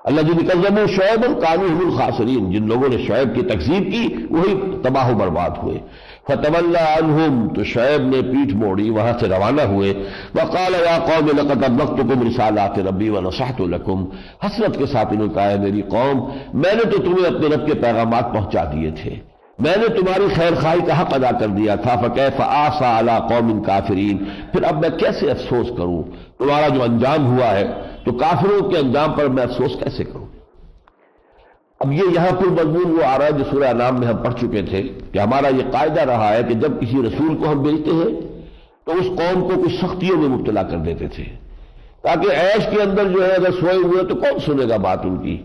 الذین کذبوا شعیبا کانوا هم الخاسرین، جن لوگوں نے شعیب کی تکذیب کی وہی تباہ و برباد ہوئے۔ فتولی عنہم، تو شعیب نے پیٹھ موڑی، وہاں سے روانہ ہوئے۔ وقال یا قوم لقد ابلغتکم رسالات ربی ونصحت لکم، حسرت کے ساتھ انہوں نے کہا ہے میری قوم، میں نے تو تمہیں اپنے رب کے پیغامات پہنچا دیے تھے، میں نے تمہاری خیر خواہی کا حق ادا کر دیا تھا۔ فکیف آسیٰ علی قوم کافرین، پھر اب میں کیسے افسوس کروں، تمہارا جو انجام ہوا ہے تو کافروں کے انجام پر میں افسوس کیسے کروں۔ اب یہ یہاں پر مضمون وہ آ رہا ہے جو سورہ انعام میں ہم پڑھ چکے تھے کہ ہمارا یہ قاعدہ رہا ہے کہ جب کسی رسول کو ہم بھیجتے ہیں تو اس قوم کو کچھ سختیوں میں مبتلا کر دیتے تھے، تاکہ عیش کے اندر جو ہے اگر سوئے ہوئے تو کون سنے گا بات ان کی،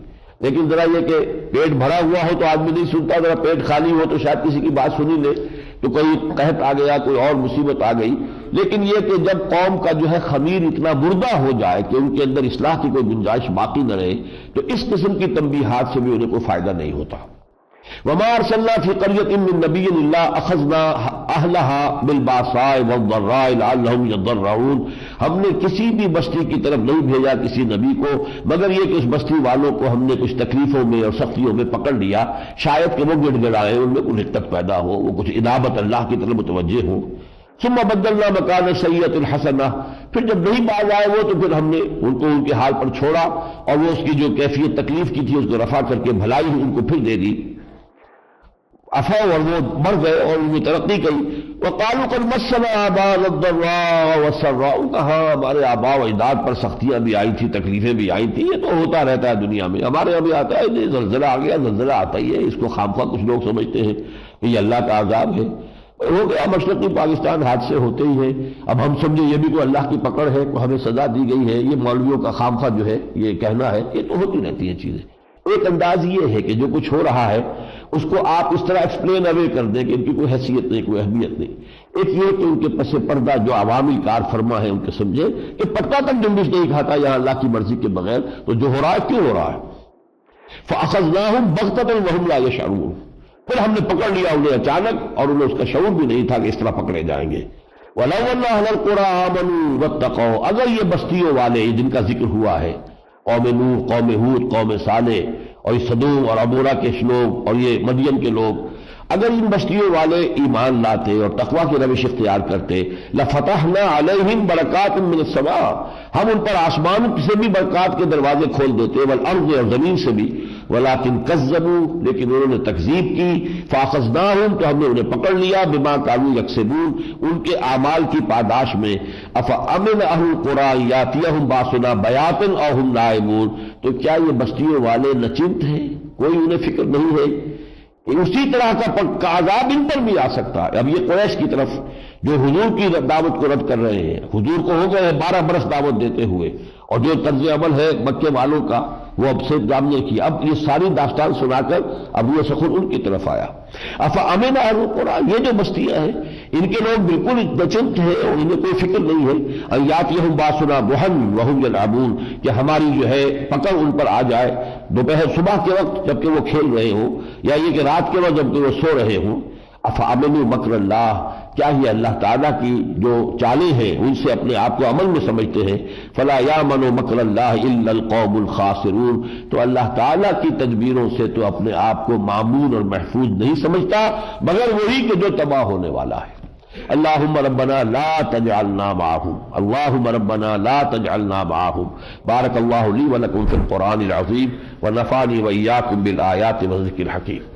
لیکن ذرا یہ کہ پیٹ بھرا ہوا ہو تو آدمی نہیں سنتا، ذرا پیٹ خالی ہو تو شاید کسی کی بات سنی لے، تو کوئی قحط آ گیا، کوئی اور مصیبت آ گئی۔ لیکن یہ کہ جب قوم کا جو ہے خمیر اتنا مردہ ہو جائے کہ ان کے اندر اصلاح کی کوئی گنجائش باقی نہ رہے، تو اس قسم کی تنبیہات سے بھی انہیں کوئی فائدہ نہیں ہوتا۔ وما ارسلنا فی قریۃ من نبی الا اخذنا اہلها بالباساء والضراء لعلهم يضرعون، ہم نے کسی بھی بستی کی طرف نہیں بھیجا کسی نبی کو مگر یہ کہ اس بستی والوں کو ہم نے کچھ تکلیفوں میں اور سختیوں میں پکڑ لیا، شاید کہ وہ گڑ گڑائے، ان میں کوئی رقت پیدا ہو، وہ کچھ انابت اللہ کی طرف متوجہ ہو۔ ثم بدلنا مکان السیئۃ الحسنہ، پھر جب نہیں باز آئے وہ تو پھر ہم نے ان کو ان کے حال پر چھوڑا اور وہ اس کی جو کیفیت تکلیف کی تھی اس کو رفع کر کے بھلائی ان کو پھر دے دی، افوا اور وہ بڑھ گئے اور ان کی ترقی کی۔ وقالوا قد مسنا آباءنا الضراء والسراء، کہا ہمارے آباء و اجداد پر سختیاں بھی آئی تھی، تکلیفیں بھی آئی تھیں، یہ تو ہوتا رہتا ہے دنیا میں، ہمارے یہاں بھی آتا ہے، زلزلہ آ گیا، زلزلہ آتا ہی ہے، اس کو خامخواہ کچھ لوگ سمجھتے ہیں کہ یہ اللہ کا عذاب ہے، ہو گیا، مشرقی پاکستان حادثے ہوتے ہی ہیں، اب ہم سمجھے یہ بھی کوئی اللہ کی پکڑ ہے، کوئی ہمیں سزا دی گئی ہے، یہ مولویوں کا خامخواہ جو ہے یہ کہنا ہے، یہ تو ہوتی رہتی ہیں چیزیں۔ ایک انداز یہ ہے کہ جو کچھ ہو رہا ہے اس کو آپ اس طرح ایکسپلین اوے کر دیں کہ ان کی کوئی حیثیت نہیں، کوئی اہمیت نہیں۔ ایک یہ کہ ان کے پس پردہ جو عوامی کار فرما ہے ان کے سمجھے کہ پتہ تک جنبش نہیں کھاتا یہاں اللہ کی مرضی کے بغیر، تو جو ہو رہا ہے کیوں ہو رہا ہے۔ فَأَخَذْنَاهُمْ بَغْتَةً وَهُمْ لَا يَشْعُرُونَ، پھر ہم نے پکڑ لیا انہیں اچانک اور انہیں اس کا شعور بھی نہیں تھا کہ اس طرح پکڑے جائیں گے۔ وَلَوْ أَنَّ أَهْلَ الْقُرَىٰ آمَنُوا وَاتَّقَوْا، اگر یہ بستیوں والے جن کا ذکر ہوا ہے، قوم نوح، قوم ہود، قوم صالح اور یہ صدوم اور عمورہ کے لوگ اور یہ مدین کے لوگ، اگر ان بستیوں والے ایمان لاتے اور تقوی کی روش اختیار کرتے، لفتحنا علیہم برکات من السماء، ہم ان پر آسمان سے بھی برکات کے دروازے کھول دیتے، والارض اور زمین سے بھی، ولکن کذبوا، لیکن انہوں نے تکذیب کی، فاخذناہم، تو ہم نے انہیں پکڑ لیا، بما کانوا یکسبون، ان کے اعمال کی پاداش میں۔ افامن اہل القری یاتیہم باسنا بیاتا او ہم نائمون، تو کیا یہ بستیوں والے نچنت ہیں، کوئی انہیں فکر نہیں ہے؟ اسی طرح کا عذاب ان پر بھی آ سکتا ہے۔ اب یہ قریش کی طرف جو حضور کی دعوت کو رد کر رہے ہیں، حضور کو ہو گئے 12 برس دعوت دیتے ہوئے، اور جو طرز عمل ہے مکے والوں کا وہ اب سے جامنے کی، اب یہ ساری داستان سنا کر اب یہ سخن ان کی طرف آیا۔ افامن اہل القری، یہ جو بستیاں ہیں ان کے لوگ بالکل نچنت ہیں اور انہیں کوئی فکر نہیں ہے، ان یاتیہم باسنا ضحی وہم یلعبون، کہ ہماری جو ہے پکڑ ان پر آ جائے دوپہر صبح کے وقت جبکہ وہ کھیل رہے ہوں، یا یہ کہ رات کے وقت جبکہ وہ سو رہے ہوں۔ افامنوا مکر اللہ، کیا یہ اللہ تعالیٰ کی جو چالیں ہیں ان سے اپنے آپ کو عمل میں سمجھتے ہیں؟ فلا یامن مکر اللہ الا القوم الخاسرون، تو اللہ تعالیٰ کی تدبیروں سے تو اپنے آپ کو مامون اور محفوظ نہیں سمجھتا مگر وہی کہ جو تباہ ہونے والا ہے۔ اللہم ربنا لا تجعلنا معہم، اللہم ربنا لا تجعلنا معہم۔ بارک اللہ لی ولکم فی القرآن العظیم ونفعنی وإیاکم بالآیات والذکر الحکیم۔